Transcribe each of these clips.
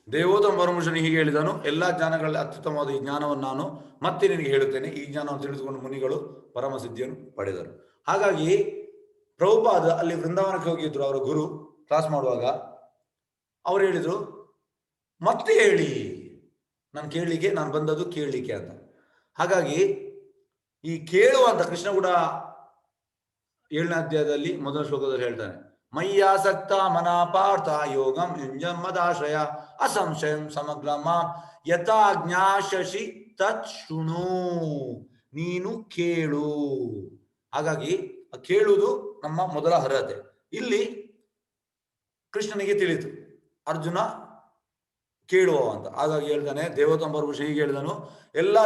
ದೇವೋತ್ತಮ ಪರಮಪುರುಷನು ಹೀಗೆ ಹೇಳಿದನು, ಎಲ್ಲ ಜ್ಞಾನಗಳಲ್ಲಿ ಅತ್ಯುತ್ತಮವಾದ ಈ ಜ್ಞಾನವನ್ನು ನಾನು ಮತ್ತೆ ನಿನಗೆ ಹೇಳುತ್ತೇನೆ. ಈ ಜ್ಞಾನವನ್ನು ತಿಳಿದುಕೊಂಡು ಮುನಿಗಳು ಪರಮಸಿದ್ಧಿಯನ್ನು ಪಡೆದರು. ಹಾಗಾಗಿ ಪ್ರಭುಪಾದ ಅಲ್ಲಿ ವೃಂದಾವನಕ್ಕೆ ಹೋಗಿದ್ರು, ಅವರ ಗುರು ಕ್ಲಾಸ್ ಮಾಡುವಾಗ ಅವ್ರು ಹೇಳಿದ್ರು, ಮತ್ತೆ ಹೇಳಿ, ನಾನು ಕೇಳಲಿಕ್ಕೆ, ನಾನು ಬಂದದ್ದು ಕೇಳಲಿಕ್ಕೆ ಅಂತ. ಹಾಗಾಗಿ ಈ ಕೇಳುವಂತ ಕೃಷ್ಣ ಕೂಡ 7ನೇ ಅಧ್ಯಾಯದಲ್ಲಿ ಮೊದಲ ಶ್ಲೋಕದಲ್ಲಿ ಹೇಳ್ತಾನೆ, ಮಯ್ಯಾಸಕ್ತ ಮನಾಪಾರ್ಥ ಯೋಗಂ ಯುಂಜನ್ಮದಾಶ್ರಯ ಅಸಂಶಯಂ ಸಮಗ್ರ ಮಾಂ ಯಥಾ ಜ್ಞಾಶಸಿ ತತ್ ಶೃಣು. ನೀನು ಕೇಳು. ಹಾಗಾಗಿ ಕೇಳುವುದು ನಮ್ಮ ಮೊದಲ ಅರ್ಹತೆ. ಇಲ್ಲಿ ಕೃಷ್ಣನಿಗೆ ತಿಳಿಯಿತು ಅರ್ಜುನ ಕೇಳುವ ಅಂತ. ಹಾಗಾಗಿ ಹೇಳ್ತಾನೆ, ದೇವೋತ್ತಮ ಪರಮಪುರುಷ ಹೀಗೆ ಹೇಳಿದನು, ಎಲ್ಲ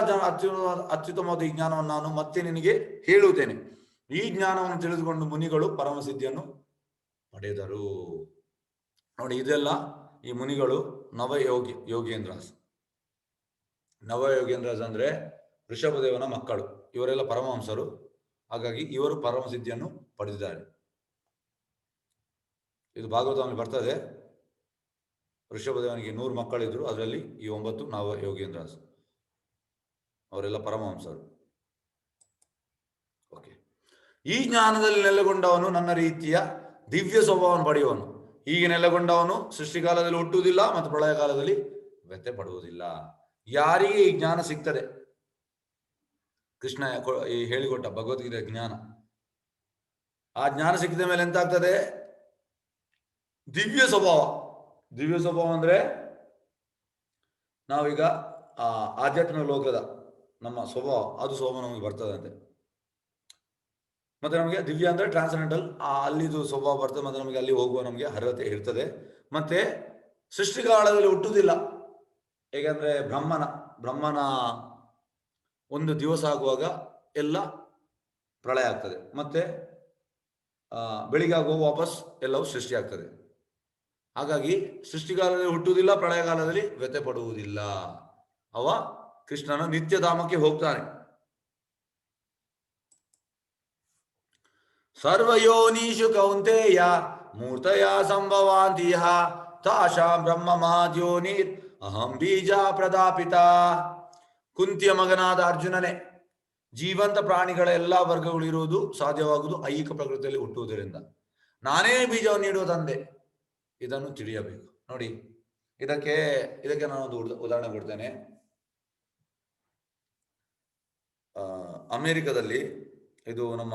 ಅತ್ಯುತ್ತಮವಾದ ಈ ಜ್ಞಾನವನ್ನು ನಾನು ಮತ್ತೆ ನಿನಗೆ ಹೇಳುತ್ತೇನೆ. ಈ ಜ್ಞಾನವನ್ನು ತಿಳಿದುಕೊಂಡು ಮುನಿಗಳು ಪರಮಸಿದ್ಧಿಯನ್ನು ಪಡೆದರು. ನೋಡಿ, ಇದೆಲ್ಲ ಈ ಮುನಿಗಳು ನವಯೋಗೇಂದ್ರಾಸ್. ನವಯೋಗೇಂದ್ರಾಸ್ ಅಂದ್ರೆ ಋಷಭದೇವನ ಮಕ್ಕಳು. ಇವರೆಲ್ಲ ಪರಮಹಂಸರು. ಹಾಗಾಗಿ ಇವರು ಪರಮಸಿದ್ಧಿಯನ್ನು ಪಡೆದಿದ್ದಾರೆ. ಇದು ಭಾಗವತದಲ್ಲಿ ಬರ್ತದೆ. ಋಷಭದೇವನಿಗೆ 100 ಮಕ್ಕಳಿದ್ರು, ಅದರಲ್ಲಿ ಈ 9 ನವಯೋಗೇಂದ್ರಾಸ್. ಅವರೆಲ್ಲ ಪರಮಹಂಸರು. ಓಕೆ. ಈ ಜ್ಞಾನದಲ್ಲಿ ನೆಲೆಗೊಂಡವನು ನನ್ನ ರೀತಿಯ ದಿವ್ಯ ಸ್ವಭಾವವನ್ನು ಪಡೆಯುವನು. ಹೀಗೆ ನೆಲೆಗೊಂಡವನು ಸೃಷ್ಟಿಕಾಲದಲ್ಲಿ ಹುಟ್ಟುವುದಿಲ್ಲ ಮತ್ತು ಪ್ರಳಯ ಕಾಲದಲ್ಲಿ ವ್ಯತ್ಯೆ ಪಡುವುದಿಲ್ಲ. ಯಾರಿಗೆ ಈ ಜ್ಞಾನ ಸಿಗ್ತದೆ, ಕೃಷ್ಣ ಹೇಳಿಕೊಟ್ಟ ಭಗವದ್ಗೀತೆ ಜ್ಞಾನ, ಆ ಜ್ಞಾನ ಸಿಕ್ಕಿದ ಮೇಲೆ ಎಂತ ಆಗ್ತದೆ? ದಿವ್ಯ ಸ್ವಭಾವ. ದಿವ್ಯ ಸ್ವಭಾವ ಅಂದ್ರೆ ನಾವೀಗ ಆಧ್ಯಾತ್ಮಿಕ ಲೋಕದ ನಮ್ಮ ಸ್ವಭಾವ, ಅದು ಸ್ವಭಾವ ನಮಗೆ ಬರ್ತದಂತೆ. ಮತ್ತೆ ನಮಗೆ ದಿವ್ಯ ಅಂದ್ರೆ ಟ್ರಾನ್ಸೆಂಡೆಂಟಲ್, ಅಲ್ಲಿದು ಸ್ವಭಾವ ಬರ್ತದೆ. ಮತ್ತೆ ನಮಗೆ ಅಲ್ಲಿ ಹೋಗುವ ನಮಗೆ ಅರ್ಹತೆ ಇರ್ತದೆ. ಮತ್ತೆ ಸೃಷ್ಟಿಕಾಲದಲ್ಲಿ ಹುಟ್ಟುವುದಿಲ್ಲ. ಹೇಗೆಂದ್ರೆ ಬ್ರಹ್ಮನ ಒಂದು ದಿವಸ ಆಗುವಾಗ ಎಲ್ಲ ಪ್ರಳಯ ಆಗ್ತದೆ. ಮತ್ತೆ ಬೆಳಿಗ್ಗೆ ಆಗುವ ವಾಪಸ್ ಎಲ್ಲವೂ ಸೃಷ್ಟಿ ಆಗ್ತದೆ. ಹಾಗಾಗಿ ಸೃಷ್ಟಿಕಾಲದಲ್ಲಿ ಹುಟ್ಟುವುದಿಲ್ಲ, ಪ್ರಳಯಕಾಲದಲ್ಲಿ ವ್ಯಥೆ ಪಡುವುದಿಲ್ಲ. ಅವ ಕೃಷ್ಣನ ನಿತ್ಯಧಾಮಕ್ಕೆ ಹೋಗ್ತಾನೆ. ಸರ್ವಯೋನೀಷು ಕೌಂತೆಯ ಮೂರ್ತಯ ಸಂಭವಾಂತಿಹ ತಾಶಾಂ ಬ್ರಹ್ಮ ಮಹಾದ್ಯೋನಿರ್ ಅಹಂ ಬೀಜ ಪ್ರದಾಪಿತ. ಕುಂತಿಯ ಮಗನಾದ ಅರ್ಜುನನೇ, ಜೀವಂತ ಪ್ರಾಣಿಗಳ ಎಲ್ಲಾ ವರ್ಗಗಳು ಇರುವುದು ಸಾಧ್ಯವಾಗುವುದು ಐಹಿಕ ಪ್ರಕೃತಿಯಲ್ಲಿ ಹುಟ್ಟುವುದರಿಂದ. ನಾನೇ ಬೀಜವನ್ನು ನೀಡುವ ತಂದೆ, ಇದನ್ನು ತಿಳಿಯಬೇಕು. ನೋಡಿ, ಇದಕ್ಕೆ ನಾನೊಂದು ಉದಾಹರಣೆ ಕೊಡ್ತೇನೆ. ಅಮೆರಿಕದಲ್ಲಿ ಇದು ನಮ್ಮ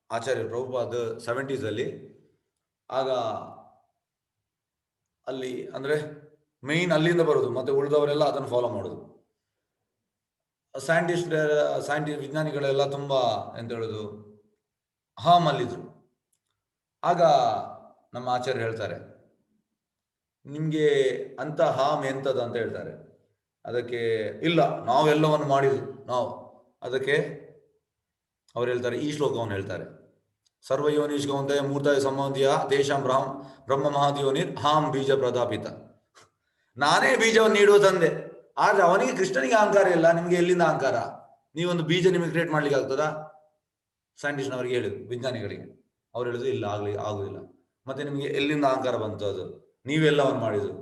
ಆಚಾರ್ಯ ಪ್ರಭುಪಾದ 70s ಅಲ್ಲಿ, ಆಗ ಅಲ್ಲಿ ಅಂದ್ರೆ ಮೇನ್ ಅಲ್ಲಿಂದ ಬರುದು, ಮತ್ತೆ ಉಳಿದವರೆಲ್ಲ ಅದನ್ನು ಫಾಲೋ ಮಾಡುದು. ಸೈಂಟಿಸ್ಟ್ ವಿಜ್ಞಾನಿಗಳೆಲ್ಲ ತುಂಬಾ ಎಂತ ಹೇಳುದು ಅಲ್ಲಿದ್ರು. ಆಗ ನಮ್ಮ ಆಚಾರ್ಯ ಹೇಳ್ತಾರೆ, ನಿಮ್ಗೆ ಅಂತ ಎಂತದ ಅಂತ ಹೇಳ್ತಾರೆ. ಅದಕ್ಕೆ ಇಲ್ಲ, ನಾವೆಲ್ಲವನ್ನು ಮಾಡಿದ್ವಿ ನಾವು. ಅದಕ್ಕೆ ಅವ್ರು ಹೇಳ್ತಾರೆ, ಈ ಶ್ಲೋಕವನ್ನು ಹೇಳ್ತಾರೆ, ಸರ್ವಯೋನಿಷ್ ಕೌಂತೆಯ ಮೂರ್ತಯ ಸಂಬಂಧಿಯ ದೇಶಂ ಬ್ರಹ್ಮ ಮಹಾದ್ಯೋನಿರ್ ಹಾಂ ಬೀಜ ಪ್ರದಾಪಿತ. ನಾನೇ ಬೀಜವನ್ನು ನೀಡುವ ತಂದೆ. ಆದ್ರೆ ಅವನಿಗೆ, ಕೃಷ್ಣನಿಗೆ ಅಹಂಕಾರ ಇಲ್ಲ. ನಿಮ್ಗೆ ಎಲ್ಲಿಂದ ಅಹಂಕಾರ? ನೀವೊಂದು ಬೀಜ ನಿಮಗೆ ಕ್ರಿಯೇಟ್ ಮಾಡ್ಲಿಕ್ಕೆ ಆಗ್ತದಾ? ಸೈಂಟಿಸ್ಟ್ನವರಿಗೆ ಹೇಳಿದ್ರು, ವಿಜ್ಞಾನಿಗಳಿಗೆ. ಅವ್ರು ಹೇಳಿದ್ರು, ಇಲ್ಲ, ಆಗುದಿಲ್ಲ. ಮತ್ತೆ ನಿಮಗೆ ಎಲ್ಲಿಂದ ಅಹಂಕಾರ ಬಂತು? ಅದು ನೀವೆಲ್ಲವನ್ನು ಮಾಡಿದ್ರು.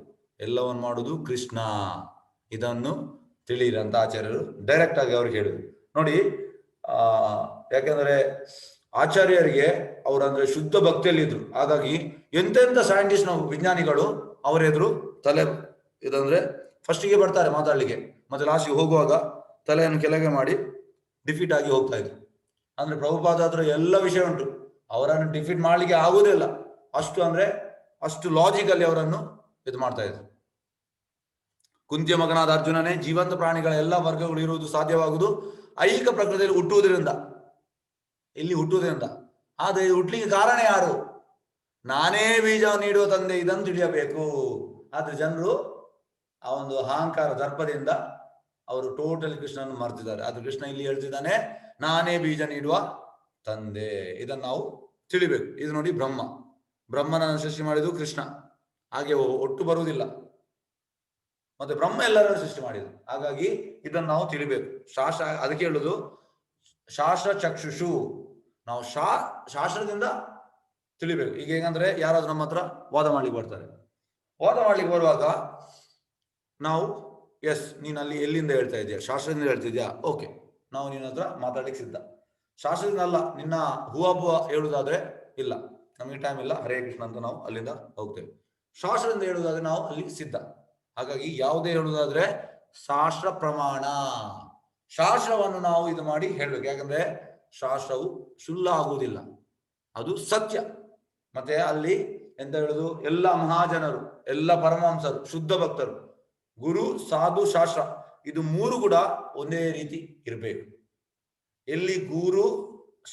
ಎಲ್ಲವನ್ನು ಮಾಡುದು ಕೃಷ್ಣ, ಇದನ್ನು ತಿಳಿಯಿರಿ ಅಂತ ಆಚಾರ್ಯರು ಡೈರೆಕ್ಟ್ ಆಗಿ ಅವ್ರಿಗೆ ಹೇಳಿದ್ರು. ನೋಡಿ, ಯಾಕೆಂದ್ರೆ ಆಚಾರ್ಯರಿಗೆ ಅವರಂದ್ರೆ ಶುದ್ಧ ಭಕ್ತಿಯಲ್ಲಿದ್ರು. ಹಾಗಾಗಿ ಎಂತೆಂಥ ಸೈಂಟಿಸ್ಟ್ ವಿಜ್ಞಾನಿಗಳು ಅವರೆದ್ರು ತಲೆ ಇದಂದ್ರೆ ಫಸ್ಟಿಗೆ ಬರ್ತಾರೆ ಮಾತಾಡ್ಲಿಕ್ಕೆ, ಮತ್ತೆ ಲಾಸ್ಟಿಗೆ ಹೋಗುವಾಗ ತಲೆಯನ್ನು ಕೆಳಗೆ ಮಾಡಿ ಡಿಫೀಟ್ ಆಗಿ ಹೋಗ್ತಾ ಇದ್ರು. ಅಂದ್ರೆ ಪ್ರಭುಪಾದ ಹತ್ರ ಎಲ್ಲ ವಿಷಯ ಉಂಟು, ಅವರನ್ನು ಡಿಫೀಟ್ ಮಾಡ್ಲಿಕ್ಕೆ ಆಗುವುದಿಲ್ಲ. ಅಷ್ಟು ಲಾಜಿಕಲ್ಲಿ ಅವರನ್ನು ಇದು ಮಾಡ್ತಾ ಇದ್ರು. ಕುಂತಿಯ ಮಗನಾದ ಅರ್ಜುನನೇ, ಜೀವಂತ ಪ್ರಾಣಿಗಳ ಎಲ್ಲ ವರ್ಗಗಳು ಇರುವುದು ಸಾಧ್ಯವಾಗುವುದು ಐಹಿಕ ಪ್ರಕೃತಿಯಲ್ಲಿ ಹುಟ್ಟುವುದರಿಂದ. ಇಲ್ಲಿ ಹುಟ್ಟುವುದರಿಂದ. ಆದರೆ ಹುಟ್ಲಿಕ್ಕೆ ಕಾರಣ ಯಾರು? ನಾನೇ ಬೀಜ ನೀಡುವ ತಂದೆ, ಇದನ್ನು ತಿಳಿಯಬೇಕು. ಆದ್ರೆ ಜನರು ಆ ಒಂದು ಅಹಂಕಾರ ದರ್ಪದಿಂದ ಅವರು ಟೋಟಲಿ ಕೃಷ್ಣನನ್ನು ಮರ್ತಿದ್ದಾರೆ. ಆದ್ರೆ ಕೃಷ್ಣ ಇಲ್ಲಿ ಹೇಳ್ತಿದ್ದಾನೆ, ನಾನೇ ಬೀಜ ನೀಡುವ ತಂದೆ, ಇದನ್ನು ನಾವು ತಿಳಿಬೇಕು. ಇದು ನೋಡಿ, ಬ್ರಹ್ಮನನ್ನು ಸೃಷ್ಟಿ ಮಾಡಿದ್ದು ಕೃಷ್ಣ, ಹಾಗೆ ಒಟ್ಟು ಬರುವುದಿಲ್ಲ. ಮತ್ತೆ ಬ್ರಹ್ಮ ಎಲ್ಲರನ್ನು ಸೃಷ್ಟಿ ಮಾಡಿದ್ರು. ಹಾಗಾಗಿ ಇದನ್ನು ನಾವು ತಿಳಿಬೇಕು. ಶಾಸ್ತ್ರ ಅದಕ್ಕೆ ಹೇಳುದು ಶಾಸ್ತ್ರ ಚಕ್ಷುಷು. ನಾವು ಶಾಸ್ತ್ರದಿಂದ ತಿಳಿಬೇಕು. ಈಗ ಹೇಗಂದ್ರೆ, ಯಾರಾದ್ರೂ ನಮ್ಮ ಹತ್ರ ವಾದ ಮಾಡ್ಲಿಕ್ಕೆ ಬರ್ತಾರೆ. ವಾದ ಮಾಡ್ಲಿಕ್ಕೆ ಬರುವಾಗ ನಾವು ಎಸ್ ನೀನು ಅಲ್ಲಿ ಎಲ್ಲಿಂದ ಹೇಳ್ತಾ ಇದೆಯಾ, ಶಾಸ್ತ್ರದಿಂದ ಹೇಳ್ತಿದ್ಯಾ, ಓಕೆ ನಾವು ನಿನ್ನ ಹತ್ರ ಮಾತಾಡ್ಲಿಕ್ಕೆ ಸಿದ್ಧ. ಶಾಸ್ತ್ರದಿಂದ ಅಲ್ಲ, ನಿನ್ನ ಹೂವಾಬುವ ಹೇಳುವುದಾದ್ರೆ ಇಲ್ಲ, ನಮಗೆ ಟೈಮ್ ಇಲ್ಲ, ಹರೇ ಕೃಷ್ಣ ಅಂತ ನಾವು ಅಲ್ಲಿಂದ ಹೋಗ್ತೇವೆ. ಶಾಸ್ತ್ರದಿಂದ ಹೇಳುವುದಾದ್ರೆ ನಾವು ಅಲ್ಲಿ ಸಿದ್ಧ. ಹಾಗಾಗಿ ಯಾವುದೇ ಹೇಳುವುದಾದ್ರೆ ಶಾಸ್ತ್ರ ಪ್ರಮಾಣ, ಶಾಸ್ತ್ರವನ್ನು ನಾವು ಇದು ಮಾಡಿ ಹೇಳ್ಬೇಕು. ಯಾಕಂದ್ರೆ ಶಾಸ್ತ್ರವು ಸುಳ್ಳು ಆಗುವುದಿಲ್ಲ, ಅದು ಸತ್ಯ. ಮತ್ತೆ ಅಲ್ಲಿ ಎಂತ ಹೇಳುದು, ಎಲ್ಲ ಮಹಾಜನರು, ಎಲ್ಲ ಪರಮಹಂಸರು, ಶುದ್ಧ ಭಕ್ತರು, ಗುರು, ಸಾಧು, ಶಾಸ್ತ್ರ, ಇದು ಮೂರು ಕೂಡ ಒಂದೇ ರೀತಿ ಇರಬೇಕು. ಎಲ್ಲಿ ಗುರು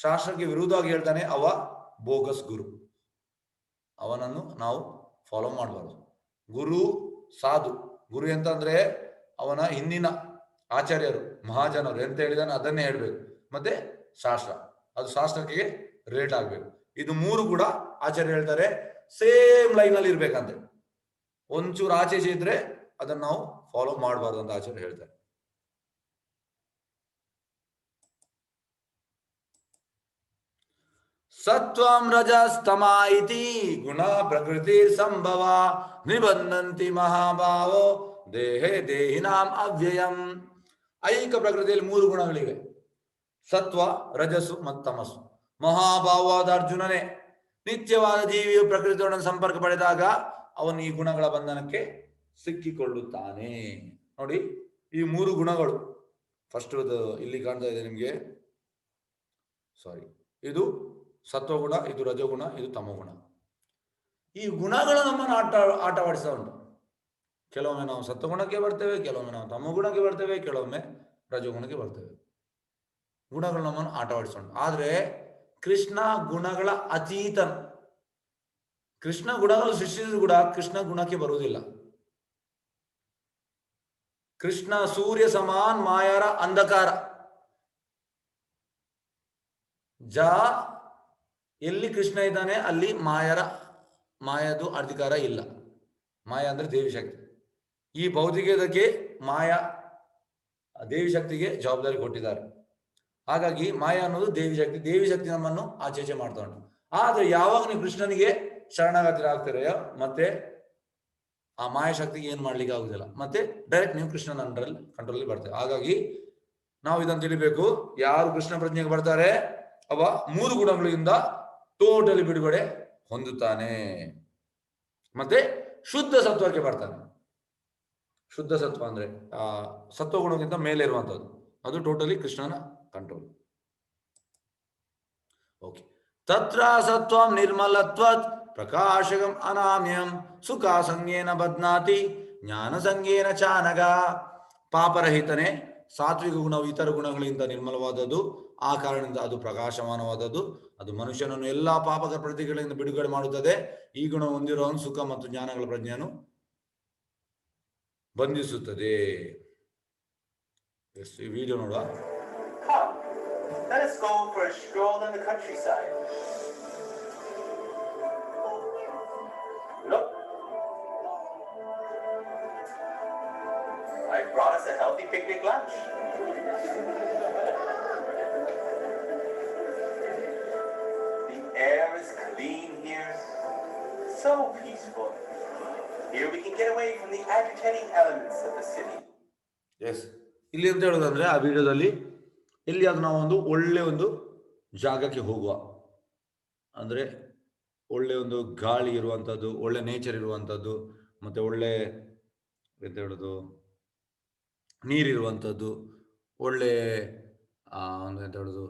ಶಾಸ್ತ್ರಕ್ಕೆ ವಿರುದ್ಧವಾಗಿ ಹೇಳ್ತಾನೆ ಅವ ಬೋಗಸ್ ಗುರು, ಅವನನ್ನು ನಾವು ಫಾಲೋ ಮಾಡಬಾರ್ದು. ಗುರು ಸಾಧು, ಗುರು ಎಂತಂದ್ರೆ ಅವನ ಹಿಂದಿನ ಆಚಾರ್ಯರು ಮಹಾಜನರು ಎಂತ ಹೇಳಿದಾನೆ ಅದನ್ನೇ ಹೇಳ್ಬೇಕು. ಮತ್ತೆ ಶಾಸ್ತ್ರ, ಅದು ಶಾಸ್ತ್ರಕ್ಕೆ ರಿಲೇಟ್ ಆಗ್ಬೇಕು. ಇದು ಮೂರು ಕೂಡ ಆಚಾರ್ಯ ಹೇಳ್ತಾರೆ ಸೇಮ್ ಲೈನ್ ಅಲ್ಲಿ ಇರ್ಬೇಕಂತೆ. ಒಂಚೂರು ಆಚೆ ಇದ್ರೆ ಅದನ್ನ ನಾವು ಫಾಲೋ ಮಾಡಬಾರ್ದು ಅಂತ ಆಚಾರ್ಯ ಹೇಳ್ತಾರೆ. ಸತ್ವಂ ರಜಸ್ತಮ ಇತಿ ಗುಣ ಪ್ರಕೃತಿ ಸಂಭವ ನಿಬಂಧಂತಿ ಮಹಾಭಾವೋ ದೇಹೇ ದೇಹಿನಾಂ ಅವ್ಯಯಂ. ಐಕ ಪ್ರಕೃತಿಯಲ್ಲಿ ಮೂರು ಗುಣಗಳಿವೆ, ಸತ್ವ, ರಜಸ್ಸು ಮತ್ತು ತಮಸ್ಸು. ಮಹಾಭಾವವಾದ ಅರ್ಜುನನೇ ನಿತ್ಯವಾದ ಜೀವಿಯು ಪ್ರಕೃತಿಯೊಡನೆ ಸಂಪರ್ಕ ಪಡೆದಾಗ ಅವನು ಈ ಗುಣಗಳ ಬಂಧನಕ್ಕೆ ಸಿಕ್ಕಿಕೊಳ್ಳುತ್ತಾನೆ. ನೋಡಿ, ಈ ಮೂರು ಗುಣಗಳು ಫಸ್ಟ್ ಇಲ್ಲಿ ಕಾಣ್ತಾ ಇದೆ ನಿಮ್ಗೆ, ಸಾರಿ, ಇದು ಸತ್ವಗುಣ, ಇದು ರಜಗುಣ, ಇದು ತಮಗುಣ. ಈ ಗುಣಗಳು ನಮ್ಮನ್ನು ಆಟವಾಡಿಸ್ತಾ ಉಂಟು. ಕೆಲವೊಮ್ಮೆ ನಾವು ಸತ್ವಗುಣಕ್ಕೆ ಬರ್ತೇವೆ, ಕೆಲವೊಮ್ಮೆ ನಾವು ತಮಗುಣಕ್ಕೆ ಬರ್ತೇವೆ, ಕೆಲವೊಮ್ಮೆ ರಜಗುಣಕ್ಕೆ ಬರ್ತೇವೆ. ಗುಣಗಳು ನಮ್ಮನ್ನು ಆಟವಾಡಿಸೋಣ. ಆದ್ರೆ ಕೃಷ್ಣ ಗುಣಗಳ ಅತೀತನು. ಕೃಷ್ಣ ಗುಣಗಳು ಸೃಷ್ಟಿಸಿದ್ರು ಕೂಡ ಕೃಷ್ಣ ಗುಣಕ್ಕೆ ಬರುವುದಿಲ್ಲ. ಕೃಷ್ಣ ಸೂರ್ಯ ಸಮಾನ್ ಮಾಯಾರ ಅಂಧಕಾರ. ಎಲ್ಲಿ ಕೃಷ್ಣ ಇದ್ದಾನೆ ಅಲ್ಲಿ ಮಾಯದು ಅಧಿಕಾರ ಇಲ್ಲ. ಮಾಯ ಅಂದ್ರೆ ದೇವಿ ಶಕ್ತಿ. ಈ ಭೌತಿಕದಕ್ಕೆ ಮಾಯಾ ದೇವಿ ಶಕ್ತಿಗೆ ಜವಾಬ್ದಾರಿ ಕೊಟ್ಟಿದ್ದಾರೆ. ಹಾಗಾಗಿ ಮಾಯ ಅನ್ನೋದು ದೇವಿ ಶಕ್ತಿ. ದೇವಿ ಶಕ್ತಿ ನಮ್ಮನ್ನು ಆಚೇಚೆ ಮಾಡ್ತಾ ಉಂಟು. ಆದ್ರೆ ಯಾವಾಗ ನೀವು ಕೃಷ್ಣನಿಗೆ ಶರಣಾಗತರಾಗ್ತೀರೆಯೋ ಮತ್ತೆ ಆ ಮಾಯ ಶಕ್ತಿಗೆ ಏನ್ ಮಾಡ್ಲಿಕ್ಕೆ ಆಗುದಿಲ್ಲ. ಮತ್ತೆ ಡೈರೆಕ್ಟ್ ನೀವು ಕೃಷ್ಣನ ಕಂಟ್ರೋಲ್ ಬರ್ತೇವೆ. ಹಾಗಾಗಿ ನಾವು ಇದನ್ನು ತಿಳಿಬೇಕು. ಯಾರು ಕೃಷ್ಣ ಪ್ರಜ್ಞೆಗೆ ಬರ್ತಾರೆ ಅವ ಮೂರು ಗುಣಗಳಿಂದ ಟೋಟಲಿ ಬಿಡುಗಡೆ ಹೊಂದುತ್ತಾನೆ. ಮತ್ತೆ ಶುದ್ಧ ಸತ್ವಕ್ಕೆ ಬರ್ತಾನೆ. ಶುದ್ಧ ಸತ್ವ ಅಂದ್ರೆ ಸತ್ವಗುಣಕ್ಕಿಂತ ಮೇಲೆ ಇರುವಂತದ್ದು, ಅದು ಟೋಟಲಿ ಕೃಷ್ಣನ ಕಂಟ್ರೋಲ್. ಓಕೆ. ತತ್ರ ಸತ್ವಂ ನಿರ್ಮಲತ್ವತ್ ಪ್ರಕಾಶಕಂ ಅನಾಮ್ಯಂ ಸುಖ ಸಂಗೇನ ಬದ್ನಾತಿ ಜ್ಞಾನ ಸಂಗೇನ ಚಾನಗ. ಪಾಪರಹಿತನೇ, ಸಾತ್ವಿಕ ಗುಣವು ಇತರ ಗುಣಗಳಿಂದ ನಿರ್ಮಲವಾದದ್ದು, ಆ ಕಾರಣದಿಂದ ಅದು ಪ್ರಕಾಶಮಾನವಾದದ್ದು. ಅದು ಮನುಷ್ಯನನ್ನು ಎಲ್ಲಾ ಪಾಪಕ ಪ್ರತಿಗಳಿಂದ ಬಿಡುಗಡೆ ಮಾಡುತ್ತದೆ. ಈ ಗುಣ ಹೊಂದಿರುವವನು ಸುಖ ಮತ್ತು ಜ್ಞಾನಗಳ ಪ್ರಜ್ಞೆಯನ್ನು ಬಂಧಿಸುತ್ತದೆ. ಈ ವಿಡಿಯೋ ನೋಡುವ. Let us go for a stroll in the countryside. Look, I brought us a healthy picnic lunch. The air is clean here, so peaceful. Here we can get away from the agitating elements of the city. Yes. ಇಲ್ಲಿ ಅಂತ ಹೇಳೋದಂದ್ರೆ ಆ ವಿಡಿಯೋದಲ್ಲಿ ಇಲ್ಲಿ ಅದು ನಾವು ಒಳ್ಳೆ ಒಂದು ಜಾಗಕ್ಕೆ ಹೋಗುವ, ಅಂದ್ರೆ ಒಳ್ಳೆ ಒಂದು ಗಾಳಿ ಇರುವಂಥದ್ದು, ಒಳ್ಳೆ ನೇಚರ್ ಇರುವಂಥದ್ದು, ಮತ್ತೆ ಒಳ್ಳೆ ಎಂತ ಹೇಳೋದು ನೀರಿರುವಂಥದ್ದು, ಒಳ್ಳೆ ಒಂದು ಎಂತ ಹೇಳೋದು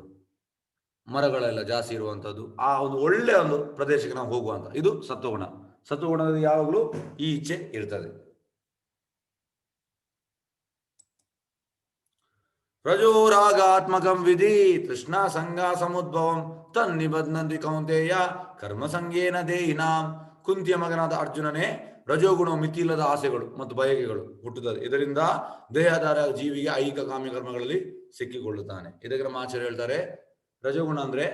ಮರಗಳೆಲ್ಲ ಜಾಸ್ತಿ ಇರುವಂಥದ್ದು, ಆ ಒಂದು ಒಳ್ಳೆ ಒಂದು ಪ್ರದೇಶಕ್ಕೆ ನಾವು ಹೋಗುವಂತ. ಇದು ಸತ್ವಗುಣ. ಸತ್ವಗುಣದಲ್ಲಿ ಯಾವಾಗಲೂ ಈ ಇಚ್ಛೆ ಇರ್ತದೆ. ರಜೋರಾಗಾತ್ಮಕಂ ವಿಧಿ ತೃಷ್ಣಾ ಸಂಗ ಸಮುದ್ಭವಂ ತನ್ನಿಬಧ್ನಂತಿ ಕೌಂತೆಯ ಕರ್ಮ ಸಂಗೇನ ದೇಹಿನಾಂ. ಕುಂತಿಯ ಮಗನಾದ ಅರ್ಜುನನೇ, ರಜೋಗುಣ ಮಿತಿಯಿಲ್ಲದ ಆಸೆಗಳು ಮತ್ತು ಬಯಕೆಗಳು ಹುಟ್ಟುತ್ತದೆ. ಇದರಿಂದ ದೇಹಧಾರ ಜೀವಿಗೆ ಐಹಿಕ ಕಾಮ್ಯ ಕರ್ಮಗಳಲ್ಲಿ ಸಿಕ್ಕಿಕೊಳ್ಳುತ್ತಾನೆ. ಇದಕ್ಕೆ ನಮ್ಮ ಆಚಾರ್ಯ ಹೇಳ್ತಾರೆ, ರಜೋಗುಣ ಅಂದ್ರೆ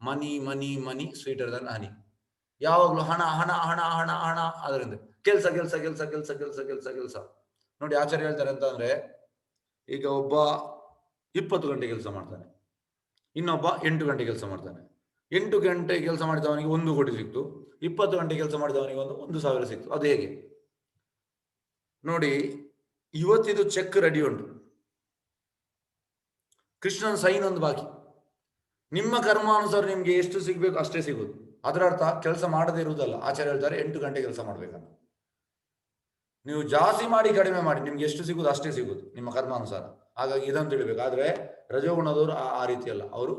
ಮನಿ ಮನಿ ಮನಿ ಸ್ವೀಟರ್ ದನ್ ಹನಿ. ಯಾವಾಗಲೂ ಹಣ ಹಣ ಹಣ ಹಣ ಹಣ, ಅದರಿಂದ ಕೆಲ್ಸ ಕೆಲ್ಸ ಕೆಲ್ಸ ಕೆಲ್ಸ ಕೆಲ್ಸ ಕೆಲ್ಸ ಕೆಲ್ಸ. ನೋಡಿ ಆಚಾರ್ಯ ಹೇಳ್ತಾರೆ ಅಂತ ಅಂದ್ರೆ, ಈಗ ಒಬ್ಬ 20 ಗಂಟೆ ಕೆಲಸ ಮಾಡ್ತಾನೆ, ಇನ್ನೊಬ್ಬ 8 ಗಂಟೆ ಕೆಲಸ ಮಾಡ್ತಾನೆ. 8 ಗಂಟೆ ಕೆಲಸ ಮಾಡಿದವನಿಗೆ 1 ಕೋಟಿ ಸಿಕ್ತು, 20 ಗಂಟೆ ಕೆಲಸ ಮಾಡಿದವನಿಗೆ 1,000 ಸಿಕ್ತು. ಅದು ಹೇಗೆ ನೋಡಿ, ಇವತ್ತಿದು ಚೆಕ್ ರೆಡಿ ಉಂಟು, ಕೃಷ್ಣನ ಸೈನ್ ಒಂದು ಬಾಕಿ. ನಿಮ್ಮ ಕರ್ಮಾನುಸಾರ ನಿಮ್ಗೆ ಎಷ್ಟು ಸಿಗ್ಬೇಕು ಅಷ್ಟೇ ಸಿಗುದು. ಅದರ ಅರ್ಥ ಕೆಲಸ ಮಾಡದೇ ಇರುವುದಲ್ಲ. ಆಚಾರ್ಯ ಹೇಳ್ತಾರೆ 8 ಗಂಟೆ ಕೆಲಸ ಮಾಡ್ಬೇಕಂತ. ನೀವು ಜಾಸ್ತಿ ಮಾಡಿ ಕಡಿಮೆ ಮಾಡಿ ನಿಮ್ಗೆ ಎಷ್ಟು ಸಿಗುದು ಅಷ್ಟೇ ಸಿಗುದು ನಿಮ್ಮ ಕರ್ಮಾನುಸಾರ. ಹಾಗಾಗಿ ಇದನ್ನು ತಿಳಿಬೇಕು. ಆದ್ರೆ ರಜೋಗುಣದವರು ಆ ರೀತಿ ಅಲ್ಲ. ಅವರು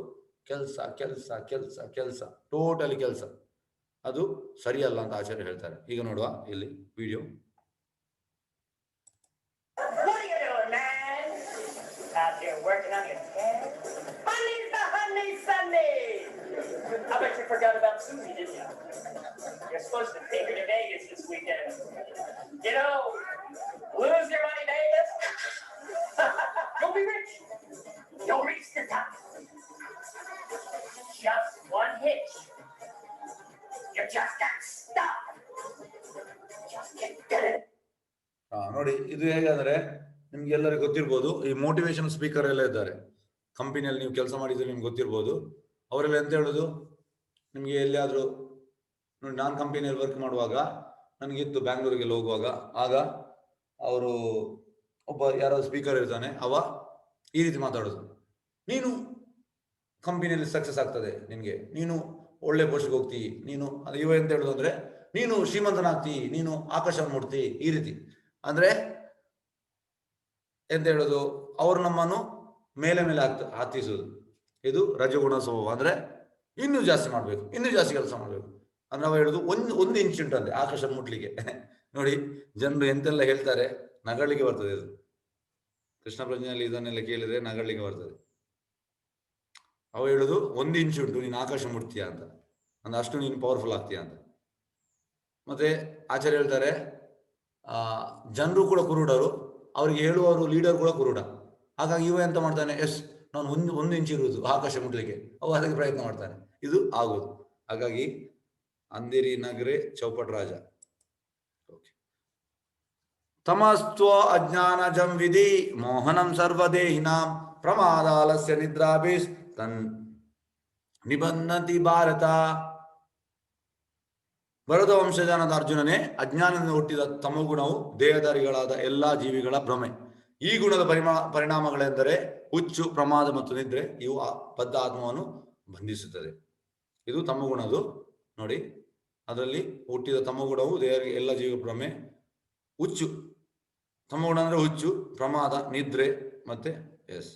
ಕೆಲಸ ಕೆಲಸ ಕೆಲಸ ಕೆಲಸ, ಟೋಟಲಿ ಕೆಲಸ. ಅದು ಸರಿಯಲ್ಲ ಅಂತ ಆಚಾರ್ಯ ಹೇಳ್ತಾರೆ. ಈಗ ನೋಡುವ ಇಲ್ಲಿ video. Out there working on your head. Honey's the honey Sunday. I bet you forgot about Susie, didn't you? You're supposed to take her to Vegas this weekend. You know, lose your money, Vegas. You'll be rich. You'll reach the top. Just one hitch. You just got stuck. Just get it. ನೋಡಿ, ಇದು ಹೇಗೆ ಅಂದ್ರೆ ನಿಮ್ಗೆ ಎಲ್ಲರಿಗೂ ಗೊತ್ತಿರ್ಬೋದು. ಈ motivation speaker ಎಲ್ಲ ಇದ್ದಾರೆ ಕಂಪನಿಯಲ್ಲಿ. ನೀವು ಕೆಲಸ ಮಾಡಿದ್ರೆ ನಿಮ್ಗೆ ಗೊತ್ತಿರ್ಬೋದು. ಅವರೆಲ್ಲ ಎಂತ ಹೇಳುದು, ನಿಮ್ಗೆ ಎಲ್ಲಿಯಾದ್ರೂ ನೋಡಿ, ನಾನು ಕಂಪನಿಯಲ್ಲಿ ವರ್ಕ್ ಮಾಡುವಾಗ ನನಗಿತ್ತು ಬ್ಯಾಂಗ್ಳೂರಿಗೆ ಹೋಗುವಾಗ. ಆಗ ಅವರು ಒಬ್ಬ ಯಾರೋ ಸ್ಪೀಕರ್ ಇರ್ತಾನೆ, ಅವ ಈ ರೀತಿ ಮಾತಾಡೋದು, ನೀನು ಕಂಪನಿಯಲ್ಲಿ ಸಕ್ಸಸ್ ಆಗ್ತದೆ ನಿನ್ಗೆ, ನೀನು ಒಳ್ಳೆ ಪೋಸ್ಟ್ಗೆ ಹೋಗ್ತಿ, ನೀನು ಅದು ಇವ ಎಂತ ಹೇಳುದು ಅಂದ್ರೆ ನೀನು ಶ್ರೀಮಂತನಾಗ್ತಿ, ನೀನು ಆಕಾಶ ಮೂಡ್ತಿ, ಈ ರೀತಿ. ಅಂದ್ರೆ ಎಂತ ಹೇಳೋದು, ಅವರು ನಮ್ಮನ್ನು ಮೇಲೆ ಮೇಲೆ ಹತ್ತಿಸುವುದು. ಇದು ರಜಗುಣ ಸ್ವಭಾವ. ಅಂದ್ರೆ ಇನ್ನೂ ಜಾಸ್ತಿ ಮಾಡ್ಬೇಕು, ಇನ್ನೂ ಜಾಸ್ತಿ ಕೆಲಸ ಮಾಡ್ಬೇಕು. ಅಂದ್ರೆ ನಾವು ಹೇಳುದು ಒಂದು ಇಂಚ್ ಉಂಟಂತೆ ಆಕಾಶ ಮುಟ್ಲಿಕ್ಕೆ. ನೋಡಿ, ಜನರು ಎಂತೆಲ್ಲ ಹೇಳ್ತಾರೆ, ನಗಲಿಗೆ ಬರ್ತದೆ. ಇದು ಕೃಷ್ಣ ಪ್ರಜ್ಞೆಯಲ್ಲಿ ಇದನ್ನೆಲ್ಲ ಕೇಳಿದ್ರೆ ನಗಲಿಗೆ ಬರ್ತದೆ. ಅವ ಹೇಳುದು 1 ಇಂಚ್ ಉಂಟು, ನೀನು ಆಕಾಶ ಮುಟ್ತೀಯ ಅಂತ. ಅಂದ್ರೆ ಅಷ್ಟು ನೀನು ಪವರ್ಫುಲ್ ಆಗ್ತೀಯ ಅಂತ. ಮತ್ತೆ ಆಚಾರ್ಯ ಹೇಳ್ತಾರೆ, ಜನರು ಕೂಡ ಕುರುಡರು, ಅವ್ರಿಗೆ ಹೇಳುವವರು ಲೀಡರ್ ಕೂಡ ಕುರುಡ. ಹಾಗಾಗಿ ಇವ ಎಂತ ಮಾಡ್ತಾನೆ, ನಾನು ಒಂದು ಇಂಚ್ ಇರುವುದು ಆಕಾಶ ಮುಟ್ಲಿಕ್ಕೆ, ಅವ ಅದಕ್ಕೆ ಪ್ರಯತ್ನ ಮಾಡ್ತಾನೆ, ಇದು ಆಗುದು. ಹಾಗಾಗಿ ಅಂದಿರಿ ನಗರೆ ಚೌಪಟ್ ರಾಜ. ತಮಸ್ತ್ವ ಅಜ್ಞಾನಜಂ ವಿಧಿ ಮೋಹನಂ ಸರ್ವದೇಹಿನಾಂ ಪ್ರಮಾದಾಲಸ್ಯ ನಿದ್ರಾಭಿಸ್ ತನ್ ನಿಬಂಧತಿ ಭಾರತ. ಭರತ ವಂಶಜನಾದ ಅರ್ಜುನನೇ, ಅಜ್ಞಾನದಿಂದ ಹುಟ್ಟಿದ ತಮೋಗುಣವು ದೇಹಧಾರಿಗಳಾದ ಎಲ್ಲಾ ಜೀವಿಗಳ ಭ್ರಮೆ. ಈ ಗುಣದ ಪರಿಣಾಮಗಳೆಂದರೆ ಹುಚ್ಚು, ಪ್ರಮಾದ ಮತ್ತು ನಿದ್ರೆ. ಇವು ಬದ್ಧ ಆತ್ಮವನ್ನು ಬಂಧಿಸುತ್ತದೆ. ಇದು ತಮೋಗುಣದು. ನೋಡಿ, ಅದರಲ್ಲಿ ಹುಟ್ಟಿದ ತಮೋಗುಣವು ದೇಹಕ್ಕೆ ಎಲ್ಲ ಜೀವ ಭ್ರಮೆ. ಹುಚ್ಚು, ತಮೋಗುಣ ಅಂದ್ರೆ ಹುಚ್ಚು, ಪ್ರಮಾದ, ನಿದ್ರೆ ಮತ್ತೆ S.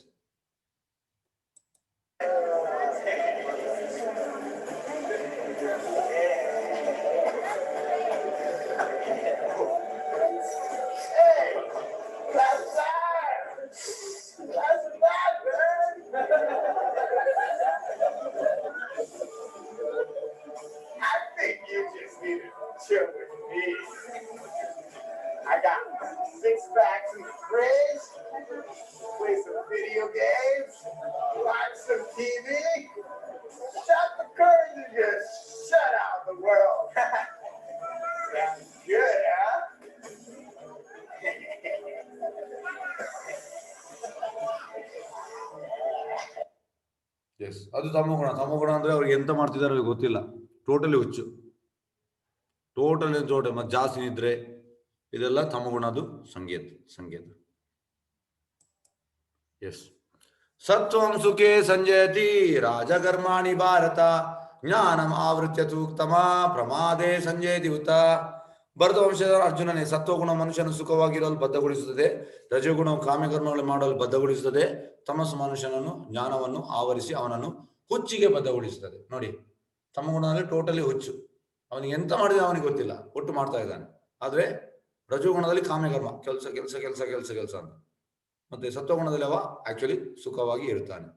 Chill with me. I got 6 packs in the fridge, play some video games, watch some TV, shut the curtains and just shut out the world. Sounds good, huh? Yes, ಅದು ತಮೋಗುಣ. ತಮೋಗುಣ ಅಂದ್ರೆ ಅವ್ರಿಗೆ ಎಂತ ಮಾಡ್ತಿದ್ದಾರೆ ಗೊತ್ತಿಲ್ಲ, ಟೋಟಲಿ ಹುಚ್ಚು, totally ಮತ್ತೆ ಜಾಸ್ತಿ ನಿದ್ರೆ, ಇದೆಲ್ಲ ತಮಗುಣದು ಸಂಕೇತ. ಎಸ್. ಸತ್ವಂ ಸುಖೇ ಸಂಜಯತಿ ರಾಜಕರ್ಮಾಣಿ ಭಾರತ ಜ್ಞಾನಂ ಆವೃತ್ಯ ಸೂಕ್ತಮ ಪ್ರಮಾದೇ ಸಂಜಯತಿ ಉತ. ಭರತ ವಂಶದ ಅರ್ಜುನನೇ, ಸತ್ವಗುಣ ಮನುಷ್ಯನು ಸುಖವಾಗಿರಲು ಬದ್ಧಗೊಳಿಸುತ್ತದೆ, ರಜೋಗುಣವು ಕಾಮ್ಯಕರ್ಮಗಳು ಮಾಡಲು ಬದ್ಧಗೊಳಿಸುತ್ತದೆ, ತಮಸ್ಸು ಮನುಷ್ಯನನ್ನು ಜ್ಞಾನವನ್ನು ಆವರಿಸಿ ಅವನನ್ನು ಹುಚ್ಚಿಗೆ ಬದ್ಧಗೊಳಿಸುತ್ತದೆ. ನೋಡಿ, ತಮಗುಣ ಅಂದ್ರೆ ಟೋಟಲಿ ಹುಚ್ಚು, ಅವನಿಗೆ ಎಂತ ಮಾಡಿದ್ರೆ ಅವನಿಗೆ ಗೊತ್ತಿಲ್ಲ, ಒಟ್ಟು ಮಾಡ್ತಾ ಇದ್ದಾನೆ. ಆದ್ರೆ ರಜೋಗುಣದಲ್ಲಿ ಕಾಮ್ಯಕರ್ಮ, ಕೆಲಸ ಕೆಲಸ ಕೆಲಸ ಕೆಲಸ ಕೆಲಸ ಅಂತ. ಮತ್ತೆ ಸತ್ವಗುಣದಲ್ಲಿ ಅವ ಆಕ್ಚುಲಿ ಸುಖವಾಗಿ ಇರುತ್ತಾನೆ.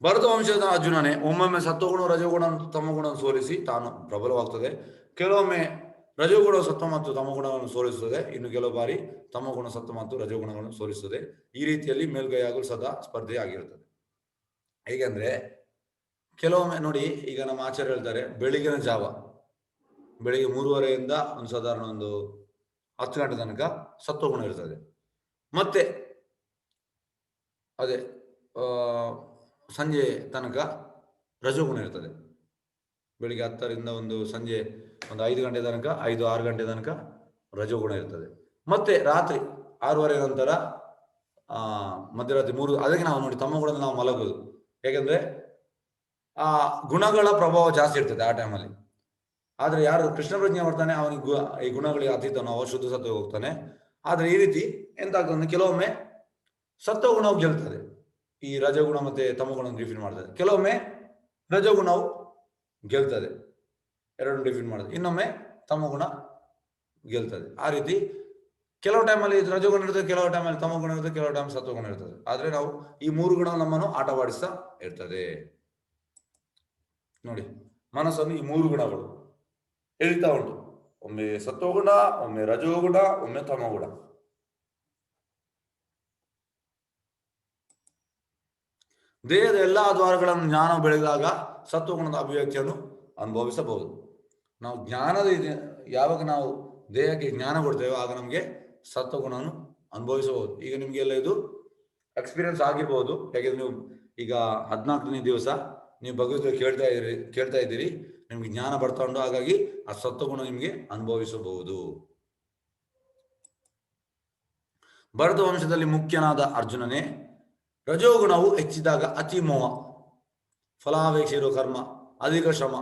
ಭರತ ವಂಶದ ಅರ್ಜುನನೇ, ಒಮ್ಮೊಮ್ಮೆ ಸತ್ವಗುಣ ರಜೋಗುಣ ತಮಗುಣ ಸೋಲಿಸಿ ತಾನು ಪ್ರಬಲವಾಗ್ತದೆ. ಕೆಲವೊಮ್ಮೆ ರಜೋಗುಣ ಸತ್ವ ಮತ್ತು ತಮಗುಣವನ್ನು ಸೋಲಿಸುತ್ತದೆ, ಇನ್ನು ಕೆಲವು ಬಾರಿ ತಮಗುಣ ಸತ್ವ ಮತ್ತು ರಜೋಗುಣಗಳನ್ನು ಸೋಲಿಸುತ್ತದೆ. ಈ ರೀತಿಯಲ್ಲಿ ಮೇಲ್ಗೈಯಾಗಲು ಸದಾ ಸ್ಪರ್ಧೆ ಆಗಿರುತ್ತದೆ. ಹೇಗೆಂದ್ರೆ ಕೆಲವೊಮ್ಮೆ ನೋಡಿ, ಈಗ ನಮ್ಮ ಆಚಾರ್ಯ ಹೇಳ್ತಾರೆ, ಬೆಳಿಗ್ಗಿನ ಜಾವ ಬೆಳಿಗ್ಗೆ 3:30ಯಿಂದ ಒಂದು ಸಾಧಾರಣ 10 ಗಂಟೆ ತನಕ ಸತ್ವಗುಣ ಇರ್ತದೆ. ಮತ್ತೆ ಅದೇ ಸಂಜೆ ತನಕ ರಜೋಗುಣ ಇರ್ತದೆ. ಬೆಳಿಗ್ಗೆ 10ರಿಂದ ಸಂಜೆ 5 ಗಂಟೆ ತನಕ, 5-6 ಗಂಟೆ ತನಕ ರಜೋಗುಣ ಇರ್ತದೆ. ಮತ್ತೆ ರಾತ್ರಿ 6:30 ನಂತರ ಮಧ್ಯರಾತ್ರಿ 3, ಅದಕ್ಕೆ ನಾವು ನೋಡಿ ತಮ್ಮ ಕೂಡ ನಾವು ಮಲಗೋದು. ಯಾಕೆಂದ್ರೆ ಆ ಗುಣಗಳ ಪ್ರಭಾವ ಜಾಸ್ತಿ ಇರ್ತದೆ ಆ ಟೈಮಲ್ಲಿ. ಆದ್ರೆ ಯಾರು ಕೃಷ್ಣ ಪ್ರಜ್ಞೆ ಮಾಡ್ತಾನೆ ಅವನಿಗೆ ಈ ಗುಣಗಳಿಗೆ ಅತೀತನು, ಅವ ಶುದ್ಧ ಸತ್ವ ಹೋಗ್ತಾನೆ. ಆದ್ರೆ ಈ ರೀತಿ ಎಂತ ಆಗ್ತದೆ, ಕೆಲವೊಮ್ಮೆ ಸತ್ವಗುಣವು ಗೆಲ್ತದೆ, ಈ ರಜಗುಣ ಮತ್ತೆ ತಮಗುಣ ಡಿಫೀನ್ ಮಾಡ್ತದೆ. ಕೆಲವೊಮ್ಮೆ ರಜಗುಣವು ಗೆಲ್ತದೆ, ಎರಡು ಡಿಫೀನ್ ಮಾಡ್ತದೆ. ಇನ್ನೊಮ್ಮೆ ತಮಗುಣ ಗೆಲ್ತದೆ. ಆ ರೀತಿ ಕೆಲವು ಟೈಮಲ್ಲಿ ರಜಗುಣ ಇರ್ತದೆ, ಕೆಲವು ಟೈಮಲ್ಲಿ ತಮಗುಣ ಇರ್ತದೆ, ಕೆಲವು ಟೈಮ್ ಸತ್ವಗುಣ ಇರ್ತದೆ. ಆದ್ರೆ ನಾವು ಈ 3 ಗುಣ ನಮ್ಮನ್ನು ಆಟವಾಡಿಸ್ತಾ ಇರ್ತದೆ. ನೋಡಿ, ಮನಸ್ಸನ್ನು ಈ 3 ಗುಣಗಳು ಎಳಿತಾ ಉಂಟು. ಒಮ್ಮೆ ಸತ್ವಗುಣ, ಒಮ್ಮೆ ರಜೋಗುಣ, ಒಮ್ಮೆ ತಮಗುಣ. ದೇಹದ ಎಲ್ಲಾ ದ್ವಾರಗಳನ್ನು ಜ್ಞಾನ ಬೆಳೆದಾಗ ಸತ್ವಗುಣದ ಅಭಿವ್ಯಕ್ತಿಯನ್ನು ಅನುಭವಿಸಬಹುದು. ನಾವು ಯಾವಾಗ ನಾವು ದೇಹಕ್ಕೆ ಜ್ಞಾನ ಕೊಡ್ತೇವೆ ಆಗ ನಮಗೆ ಸತ್ವಗುಣವನ್ನು ಅನುಭವಿಸಬಹುದು. ಈಗ ನಿಮಗೆಲ್ಲ ಇದು ಎಕ್ಸ್ಪೀರಿಯನ್ಸ್ ಆಗಿರ್ಬೋದು. ಯಾಕೆಂದ್ರೆ ನೀವು ಈಗ 14ನೇ ದಿವಸ ನೀವು ಭಗವದ್ಗೀತೆ ಕೇಳ್ತಾ ಇದ್ದೀರಿ, ನಿಮ್ಗೆ ಜ್ಞಾನ ಬರ್ತಾ ಉಂಟು. ಹಾಗಾಗಿ ಆ ಸತ್ವಗುಣ ನಿಮಗೆ ಅನುಭವಿಸಬಹುದು. ಭರತ ವಂಶದಲ್ಲಿ ಮುಖ್ಯನಾದ ಅರ್ಜುನನೇ, ರಜೋಗುಣವು ಹೆಚ್ಚಿದಾಗ ಅತಿ ಮೋಹ, ಫಲಾಪೇಕ್ಷೆ ಇರುವ ಕರ್ಮ, ಅಧಿಕ ಶ್ರಮ,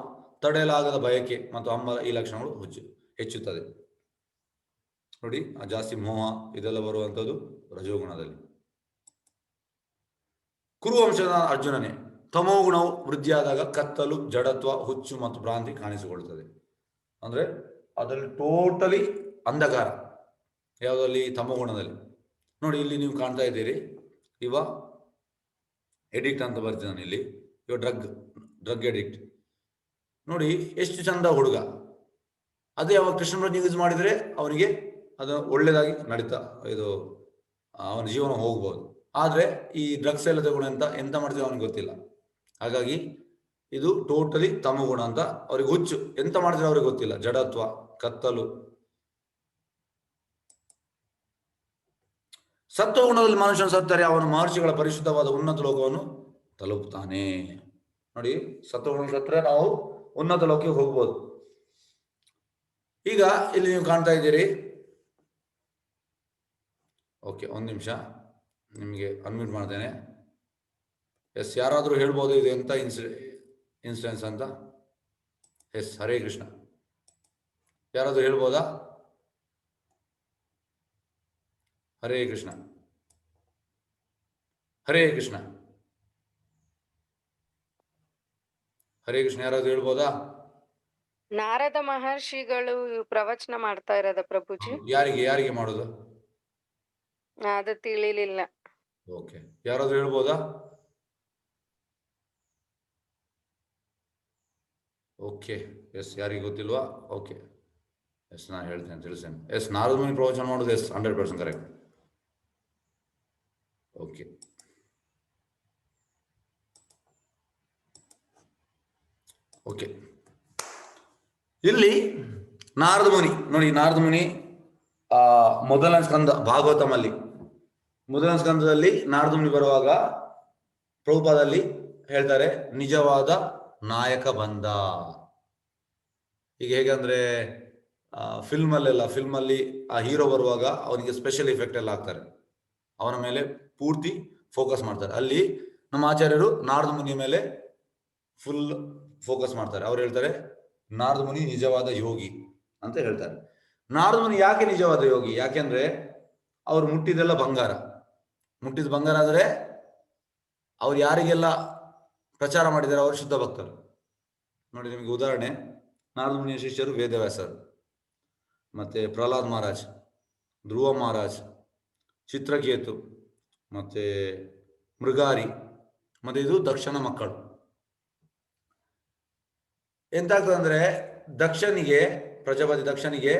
ತಡೆಯಲಾಗದ ಬಯಕೆ ಮತ್ತು ಹಂಬಲ ಈ ಲಕ್ಷಣಗಳು ಹೆಚ್ಚುತ್ತದೆ. ನೋಡಿ, ಜಾಸ್ತಿ ಮೋಹ ಇದೆಲ್ಲ ಬರುವಂಥದ್ದು ರಜೋಗುಣದಲ್ಲಿ. ಕುರುವಂಶದ ಅರ್ಜುನನೇ, ತಮೋಗುಣವು ವೃದ್ಧಿಯಾದಾಗ ಕತ್ತಲು, ಜಡತ್ವ, ಹುಚ್ಚು ಮತ್ತು ಭ್ರಾಂತಿ ಕಾಣಿಸಿಕೊಳ್ಳುತ್ತದೆ. ಅಂದ್ರೆ ಅದರಲ್ಲಿ ಟೋಟಲಿ ಅಂಧಕಾರ. ಯಾವುದಲ್ಲಿ? ತಮೋಗುಣದಲ್ಲಿ. ನೋಡಿ, ಇಲ್ಲಿ ನೀವು ಕಾಣ್ತಾ ಇದ್ದೀರಿ, ಇವ ಎಡಿಕ್ಟ್ ಅಂತ ಬರ್ತಿದ್ದಾನೆ ಇಲ್ಲಿ. ಇವ ಡ್ರಗ್ ಎಡಿಕ್ಟ್. ನೋಡಿ ಎಷ್ಟು ಚಂದ ಹುಡುಗ. ಅದೇ ಅವ ಕೃಷ್ಣ ಪ್ರಜ್ಞೆ ಯೂಸ್ ಮಾಡಿದ್ರೆ ಅವನಿಗೆ ಅದು ಒಳ್ಳೇದಾಗಿ ಅವನ ಜೀವನ ಹೋಗ್ಬೋದು. ಆದ್ರೆ ಈ ಡ್ರಗ್ಸ್ ಎಲ್ಲ ತಗೊಂಡು ಎಂತ ಮಾಡ್ತೀವಿ ಅವನಿಗೆ ಗೊತ್ತಿಲ್ಲ. ಹಾಗಾಗಿ ಇದು ಟೋಟಲಿ ತಮಗುಣ ಅಂತ. ಅವ್ರಿಗೆ ಹುಚ್ಚು, ಎಂತ ಮಾಡಿದ್ರೆ ಅವ್ರಿಗೆ ಗೊತ್ತಿಲ್ಲ. ಜಡತ್ವ, ಕತ್ತಲು. ಸತ್ವಗುಣದಲ್ಲಿ ಮನುಷ್ಯನ ಸತ್ತರೆ ಅವನು ಮಹರ್ಷಿಗಳ ಪರಿಶುದ್ಧವಾದ ಉನ್ನತ ಲೋಕವನ್ನು ತಲುಪುತ್ತಾನೆ. ನೋಡಿ, ಸತ್ವಗುಣ ಸತ್ತರೆ ನಾವು ಉನ್ನತ ಲೋಕಕ್ಕೆ ಹೋಗ್ಬೋದು. ಈಗ ಇಲ್ಲಿ ನೀವು ಕಾಣ್ತಾ ಇದ್ದೀರಿ. ಓಕೆ, 1 ನಿಮಿಷ ನಿಮಗೆ ಅನ್ಮ್ಯೂಟ್ ಮಾಡ್ತೇನೆ. ಎಸ್, ಯಾರಾದರೂ ಹೇಳ್ಬೋದು ಇದು ಎಂತ ಇನ್ಸಿಡೆನ್ಸ್ ಅಂತ? ಎಸ್, ಹರೇ ಕೃಷ್ಣ. ಯಾರಾದರೂ ಹೇಳ್ಬೋದಾ? ಹರೇ ಕೃಷ್ಣ, ಹರೇ ಕೃಷ್ಣ, ಹರೇ ಕೃಷ್ಣ. ಯಾರಾದರೂ ಹೇಳ್ಬೋದಾ? ನಾರದ ಮಹರ್ಷಿಗಳು ಪ್ರವಚನ ಮಾಡ್ತಾ ಇರೋದ ಪ್ರಭುಜಿ. ಯಾರಿಗೆ ಮಾಡೋದು? ಅದು ತಿಳಿಲಿಲ್ಲ. ಓಕೆ, ಯಾರಾದರೂ ಹೇಳ್ಬೋದಾ? ಓಕೆ, ಎಸ್, ಯಾರಿಗೆ ಗೊತ್ತಿಲ್ವಾ? ಓಕೆ, ಎಸ್, ನಾನು ಹೇಳ್ತೇನೆ, ತಿಳಿಸ್ತೇನೆ. ಎಸ್, ನಾರದ ಮುನಿ ಪ್ರವಚನ ಮಾಡೋದು. Yes, 100% correct. Okay, okay. ಇಲ್ಲಿ ನಾರದ ಮುನಿ ನೋಡಿ, ನಾರದ ಮುನಿ ಮೊದಲನೇ ಸ್ಕಂದ ಭಾಗವತಮಲ್ಲಿ ಮೊದಲನೇ ಸ್ಕಂದದಲ್ಲಿ ನಾರದ ಮುನಿ ಬರುವಾಗ ಪ್ರಭುಪಾದಲ್ಲಿ ಹೇಳ್ತಾರೆ, ನಿಜವಾದ ನಾಯಕ ಬಂದ. ಈಗ ಹೇಗೆ ಅಂದ್ರೆ ಫಿಲ್ಮಲ್ಲಿ ಆ ಹೀರೋ ಬರುವಾಗ ಅವನಿಗೆ ಸ್ಪೆಷಲ್ ಎಫೆಕ್ಟ್ ಎಲ್ಲ ಹಾಕ್ತಾರೆ, ಅವನ ಮೇಲೆ ಪೂರ್ತಿ ಫೋಕಸ್ ಮಾಡ್ತಾರೆ. ಅಲ್ಲಿ ನಮ್ಮ ಆಚಾರ್ಯರು ನಾರದ ಮುನಿ ಮೇಲೆ ಫುಲ್ ಫೋಕಸ್ ಮಾಡ್ತಾರೆ. ಅವ್ರು ಹೇಳ್ತಾರೆ, ನಾರದ ಮುನಿ ನಿಜವಾದ ಯೋಗಿ ಅಂತ ಹೇಳ್ತಾರೆ. ನಾರದ ಮುನಿ ಯಾಕೆ ನಿಜವಾದ ಯೋಗಿ? ಯಾಕೆಂದ್ರೆ ಅವ್ರು ಮುಟ್ಟಿದೆಲ್ಲ ಬಂಗಾರ. ಮುಟ್ಟಿದ ಬಂಗಾರ ಆದರೆ ಅವ್ರು ಯಾರಿಗೆಲ್ಲ ಪ್ರಚಾರ ಮಾಡಿದ್ದಾರೆ ಅವರು ಶುದ್ಧ ಭಕ್ತರು. ನೋಡಿ, ನಿಮಗೆ ಉದಾಹರಣೆ, ನಾರದ ಮುನಿಯ ಶಿಷ್ಯರು ವೇದವ್ಯಾಸರು, ಮತ್ತೆ ಪ್ರಹ್ಲಾದ್ ಮಹಾರಾಜ್, ಧ್ರುವ ಮಹಾರಾಜ್, ಚಿತ್ರಕೇತು, ಮತ್ತೆ ಮೃಗಾರಿ, ಮತ್ತೆ ಇದು ದಕ್ಷನ ಮಕ್ಕಳು. ಎಂತಾಗ್ತದೆ ಅಂದ್ರೆ ಪ್ರಜಾಪತಿ ದಕ್ಷನಿಗೆ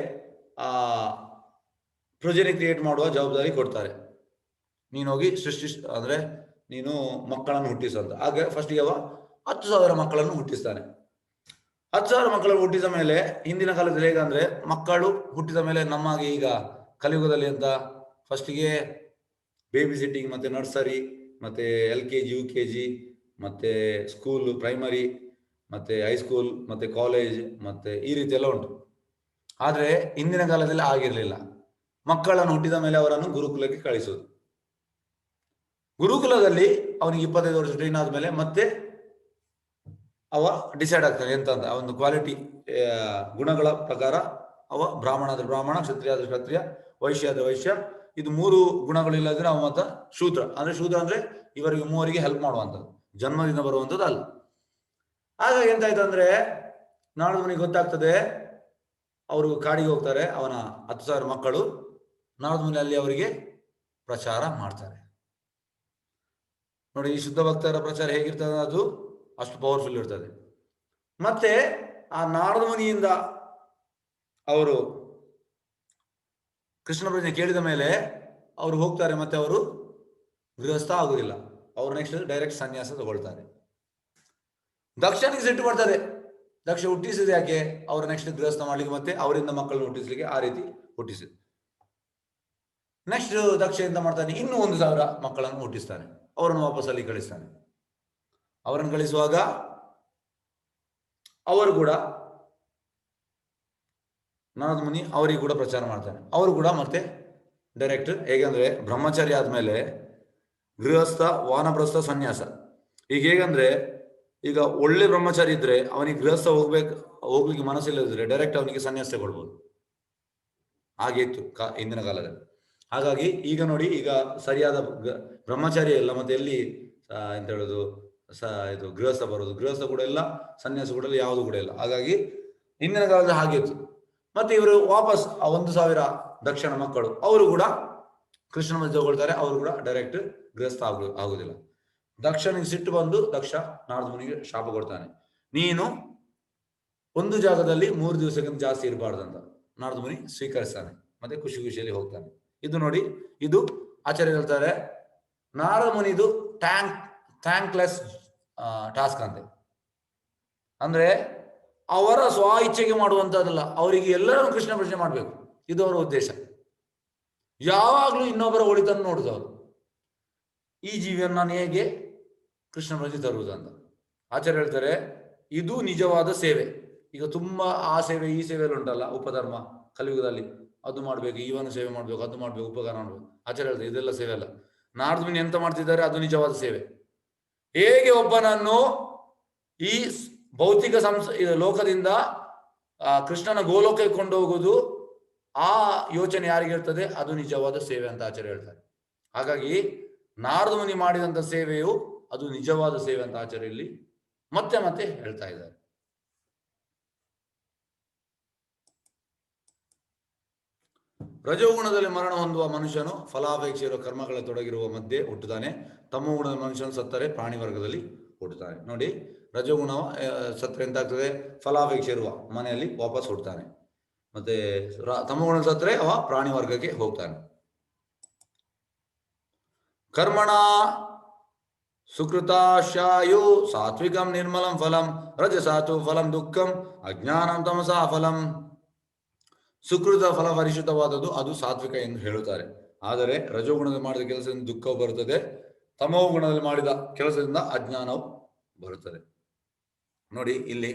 ಪ್ರೊಜೆನಿ ಕ್ರಿಯೇಟ್ ಮಾಡುವ ಜವಾಬ್ದಾರಿ ಕೊಡ್ತಾರೆ. ನೀನು ಹೋಗಿ ಅಂದ್ರೆ ನೀನು ಮಕ್ಕಳನ್ನು ಹುಟ್ಟಿಸಂತ. ಹಾಗೆ ಫಸ್ಟಿಗೆ ಅವ 10,000 ಮಕ್ಕಳನ್ನು ಹುಟ್ಟಿಸ್ತಾನೆ. 10,000 ಮಕ್ಕಳನ್ನು ಹುಟ್ಟಿದ ಮೇಲೆ, ಹಿಂದಿನ ಕಾಲದಲ್ಲಿ ಹೇಗಂದ್ರೆ ಮಕ್ಕಳು ಹುಟ್ಟಿದ ಮೇಲೆ ನಮಗೆ ಈಗ ಕಲಿಯುಗದಲ್ಲಿ ಅಂತ ಫಸ್ಟಿಗೆ ಬೇಬಿ ಸಿಟ್ಟಿಂಗ್, ಮತ್ತೆ ನರ್ಸರಿ, ಮತ್ತೆ LKG UKG, ಮತ್ತೆ ಸ್ಕೂಲ್, ಪ್ರೈಮರಿ, ಮತ್ತೆ ಹೈಸ್ಕೂಲ್, ಮತ್ತೆ ಕಾಲೇಜ್, ಮತ್ತೆ ಈ ರೀತಿ ಎಲ್ಲ ಉಂಟು. ಆದ್ರೆ ಹಿಂದಿನ ಕಾಲದಲ್ಲಿ ಆಗಿರ್ಲಿಲ್ಲ. ಮಕ್ಕಳನ್ನು ಹುಟ್ಟಿದ ಮೇಲೆ ಅವರನ್ನು ಗುರುಕುಲಕ್ಕೆ ಕಳಿಸೋದು. ಗುರುಕುಲದಲ್ಲಿ ಅವನಿಗೆ 25 ವರ್ಷ ಟ್ರೈನ್ ಆದ್ಮೇಲೆ ಮತ್ತೆ ಅವ ಡಿಸೈಡ್ ಆಗ್ತಾನೆ ಎಂತ ಅಂತ, ಒಂದು ಕ್ವಾಲಿಟಿ ಗುಣಗಳ ಪ್ರಕಾರ ಅವ ಬ್ರಾಹ್ಮಣ ಆದ್ರೆ ಬ್ರಾಹ್ಮಣ, ಕ್ಷತ್ರಿಯ ಆದ್ರೆ ಕ್ಷತ್ರಿಯ, ವೈಶ್ಯ ಆದ್ರೆ ವೈಶ್ಯ. ಇದು 3 ಗುಣಗಳು ಇಲ್ಲದ್ರೆ ಅವ ಮತ್ತ ಶೂದ್ರ. ಶೂದ್ರ ಅಂದ್ರೆ ಇವರಿಗೆ 3 ಹೆಲ್ಪ್ ಮಾಡುವಂಥದ್ದು, ಜನ್ಮದಿಂದ ಬರುವಂಥದ್ದು ಅಲ್ಲ. ಆಗ ಎಂತಾಯ್ತು ಅಂದ್ರೆ ನಾರದ ಮುನಿಗೆ ಗೊತ್ತಾಗ್ತದೆ, ಅವರು ಕಾಡಿಗೆ ಹೋಗ್ತಾರೆ, ಅವನ 10,000 ಮಕ್ಕಳು. ನಾರದ ಮುನಿ ಅಲ್ಲಿ ಅವರಿಗೆ ಪ್ರಚಾರ ಮಾಡ್ತಾರೆ. ನೋಡಿ, ಈ ಶುದ್ಧ ಭಕ್ತರ ಪ್ರಚಾರ ಹೇಗಿರ್ತದೆ, ಅದು ಅಷ್ಟು ಪವರ್ಫುಲ್ ಇರ್ತದೆ. ಮತ್ತೆ ಆ ನಾರದ ಮುನಿಯಿಂದ ಅವರು ಕೃಷ್ಣ ಪ್ರಜ್ಞೆ ಕೇಳಿದ ಮೇಲೆ ಅವರು ಹೋಗ್ತಾರೆ, ಮತ್ತೆ ಅವರು ಗೃಹಸ್ಥ ಆಗುದಿಲ್ಲ. ಅವರು ನೆಕ್ಸ್ಟ್ ಡೈರೆಕ್ಟ್ ಸನ್ಯಾಸ ತಗೊಳ್ತಾರೆ. ದಕ್ಷನಿಗೆ ಸಿಟ್ಟು ಬರ್ತದೆ, ದಕ್ಷ ಹುಟ್ಟಿಸಿದ ಯಾಕೆ, ಅವರು ನೆಕ್ಸ್ಟ್ ಗೃಹಸ್ಥ ಮಾಡ್ಲಿಕ್ಕೆ ಮತ್ತೆ ಅವರಿಂದ ಮಕ್ಕಳನ್ನು ಹುಟ್ಟಿಸ್ಲಿಕ್ಕೆ, ಆ ರೀತಿ ಹುಟ್ಟಿಸಿದ. ನೆಕ್ಸ್ಟ್ ದಕ್ಷ ಎಂತ ಮಾಡ್ತಾನೆ, ಇನ್ನೂ 1,000 ಮಕ್ಕಳನ್ನು ಹುಟ್ಟಿಸ್ತಾನೆ, ಅವರನ್ನು ವಾಪಸ್ ಅಲ್ಲಿ ಕಳಿಸ್ತಾನೆ. ಅವರನ್ನು ಕಳಿಸುವಾಗ ಅವರು ಕೂಡ ನಾರದ ಮುನಿ ಅವರಿಗೆ ಕೂಡ ಪ್ರಚಾರ ಮಾಡ್ತಾನೆ. ಅವರು ಕೂಡ ಮತ್ತೆ ಡೈರೆಕ್ಟ್, ಹೇಗಂದ್ರೆ ಬ್ರಹ್ಮಚಾರಿ ಆದ್ಮೇಲೆ ಗೃಹಸ್ಥ, ವಾನಪ್ರಸ್ಥ, ಸನ್ಯಾಸ. ಈಗ ಹೇಗಂದ್ರೆ, ಈಗ ಒಳ್ಳೆ ಬ್ರಹ್ಮಚಾರಿ ಇದ್ರೆ ಅವನಿಗೆ ಗೃಹಸ್ಥ ಹೋಗ್ಲಿಕ್ಕೆ ಮನಸ್ಸಿಲ್ಲದಿದ್ರೆ ಡೈರೆಕ್ಟ್ ಅವನಿಗೆ ಸನ್ಯಾಸ ಕೊಡ್ಬೋದು. ಹಾಗೆ ಇತ್ತು ಹಿಂದಿನ ಕಾಲದಲ್ಲಿ. ಹಾಗಾಗಿ ಈಗ ನೋಡಿ, ಈಗ ಸರಿಯಾದ ಬ್ರಹ್ಮಚಾರಿ ಇಲ್ಲ, ಮತ್ತೆ ಎಲ್ಲಿ ಎಂತ ಹೇಳುದು, ಇದು ಗೃಹಸ್ಥ ಬರೋದು, ಗೃಹಸ್ಥ ಕೂಡ ಇಲ್ಲ, ಸನ್ಯಾಸ ಕೂಡ ಇಲ್ಲ, ಯಾವುದು ಕೂಡ ಇಲ್ಲ. ಹಾಗಾಗಿ ಹಿಂದಿನ ಕಾಲದಲ್ಲಿ ಹಾಗೆ ಇತ್ತು. ಮತ್ತೆ ಇವರು ವಾಪಸ್ ಆ 1,000 ದಕ್ಷಿಣ ಮಕ್ಕಳು, ಅವರು ಕೂಡ ಕೃಷ್ಣ ಮಧ್ಯ ತಗೊಳ್ತಾರೆ, ಅವರು ಕೂಡ ಡೈರೆಕ್ಟ್ ಗೃಹಸ್ಥ ಆಗುದಿಲ್ಲ. ದಕ್ಷನಿಗೆ ಸಿಟ್ಟು ಬಂದು ದಕ್ಷ ನಾರದ ಮುನಿಗೆ ಶಾಪ ಕೊಡ್ತಾನೆ, ನೀನು ಒಂದು ಜಾಗದಲ್ಲಿ 3 ದಿವಸಕ್ಕಿಂತ ಜಾಸ್ತಿ ಇರಬಾರ್ದಂತ. ನಾರದ ಮುನಿ ಸ್ವೀಕರಿಸ್ತಾನೆ, ಮತ್ತೆ ಖುಷಿ ಖುಷಿಯಲ್ಲಿ ಹೋಗ್ತಾನೆ. ಇದು ನೋಡಿ, ಇದು ಆಚಾರ್ಯ ಹೇಳ್ತಾರೆ, ನಾರದ ಮುನಿದು ಥ್ಯಾಂಕ್ಲೆಸ್ ಟಾಸ್ಕ್ ಅಂತೆ. ಅಂದ್ರೆ ಅವರ ಸ್ವ ಇಚ್ಛೆಗೆ ಮಾಡುವಂತದ್ದಲ್ಲ, ಅವರಿಗೆ ಎಲ್ಲರನ್ನು ಕೃಷ್ಣ ಪ್ರಶ್ನೆ ಮಾಡಬೇಕು, ಇದು ಅವರ ಉದ್ದೇಶ. ಯಾವಾಗ್ಲೂ ಇನ್ನೊಬ್ಬರ ಒಳಿತನ್ನು ನೋಡುದು ಅವರು, ಈ ಜೀವಿಯನ್ನು ನಾನು ಹೇಗೆ ಕೃಷ್ಣ ಪ್ರಜ್ಞೆ ತರುವುದು ಅಂತ. ಆಚಾರ್ಯ ಹೇಳ್ತಾರೆ, ಇದು ನಿಜವಾದ ಸೇವೆ. ಈಗ ತುಂಬಾ ಆ ಸೇವೆ ಈ ಸೇವೆಯಲ್ಲಿ ಉಂಟಲ್ಲ, ಉಪಧರ್ಮ ಕಲಿಯುಗದಲ್ಲಿ, ಅದು ಮಾಡ್ಬೇಕು, ಇವನು ಸೇವೆ ಮಾಡ್ಬೇಕು, ಅದು ಮಾಡ್ಬೇಕು, ಉಪಕಾರ ಮಾಡ್ಬೇಕು. ಆಚಾರ್ಯ ಹೇಳ್ತಾರೆ, ಇದೆಲ್ಲ ಸೇವೆ ಅಲ್ಲ. ನಾರದ ಮುನಿ ಎಂತ ಮಾಡ್ತಿದ್ದಾರೆ, ಅದು ನಿಜವಾದ ಸೇವೆ. ಹೇಗೆ ಒಬ್ಬನನ್ನು ಈ ಭೌತಿಕ ಲೋಕದಿಂದ ಕೃಷ್ಣನ ಗೋಲೋಕಕ್ಕೆ ಕೊಂಡು ಹೋಗುವುದು, ಆ ಯೋಚನೆ ಯಾರಿಗಿರ್ತದೆ, ಅದು ನಿಜವಾದ ಸೇವೆ ಅಂತ ಆಚಾರ್ಯ ಹೇಳ್ತಾರೆ. ಹಾಗಾಗಿ ನಾರದ ಮುನಿ ಮಾಡಿದಂತ ಸೇವೆಯು ಅದು ನಿಜವಾದ ಸೇವೆ ಅಂತ ಆಚಾರ್ಯ ಇಲ್ಲಿ ಮತ್ತೆ ಮತ್ತೆ ಹೇಳ್ತಾ ಇದ್ದಾರೆ. ರಜೋಗುಣದಲ್ಲಿ ಮರಣ ಹೊಂದುವ ಮನುಷ್ಯನು ಫಲಾಪೇಕ್ಷೆ ಇರುವ ಕರ್ಮಗಳ ತೊಡಗಿರುವ ಮಧ್ಯೆ ಹುಟ್ಟುತ್ತಾನೆ. ತಮೋ ಗುಣದ ಮನುಷ್ಯನು ಸತ್ತರೆ ಪ್ರಾಣಿ ವರ್ಗದಲ್ಲಿ ಹುಟ್ಟುತ್ತಾನೆ. ನೋಡಿ, ರಜೋಗುಣ ಸತ್ತರೆ ಎಂತಾಗ್ತದೆ, ಫಲಾಪೇಕ್ಷೆ ಇರುವ ಮನೆಯಲ್ಲಿ ವಾಪಸ್ ಹುಟ್ಟುತ್ತಾನೆ. ಮತ್ತೆ ತಮೋಗುಣ ಸತ್ತರೆ ಅವ ಪ್ರಾಣಿ ವರ್ಗಕ್ಕೆ ಹೋಗ್ತಾನೆ. ಕರ್ಮಣ ಸುಕೃತಾಶಾಯು ಸಾತ್ವಿಕಂ ನಿರ್ಮಲಂ ಫಲಂ, ರಜಸಾತು ಫಲಂ ದುಃಖಂ, ಅಜ್ಞಾನಂ ತಮಸಾ ಫಲಂ. ಸುಕೃತ ಫಲ ಪರಿಶುದ್ಧವಾದದ್ದು, ಅದು ಸಾತ್ವಿಕ ಎಂದು ಹೇಳುತ್ತಾರೆ. ಆದರೆ ರಜೋಗುಣದಲ್ಲಿ ಮಾಡಿದ ಕೆಲಸದಿಂದ ದುಃಖವು ಬರುತ್ತದೆ, ತಮೋ ಗುಣದಲ್ಲಿ ಮಾಡಿದ ಕೆಲಸದಿಂದ ಅಜ್ಞಾನವು ಬರುತ್ತದೆ. ನೋಡಿ, ಇಲ್ಲಿ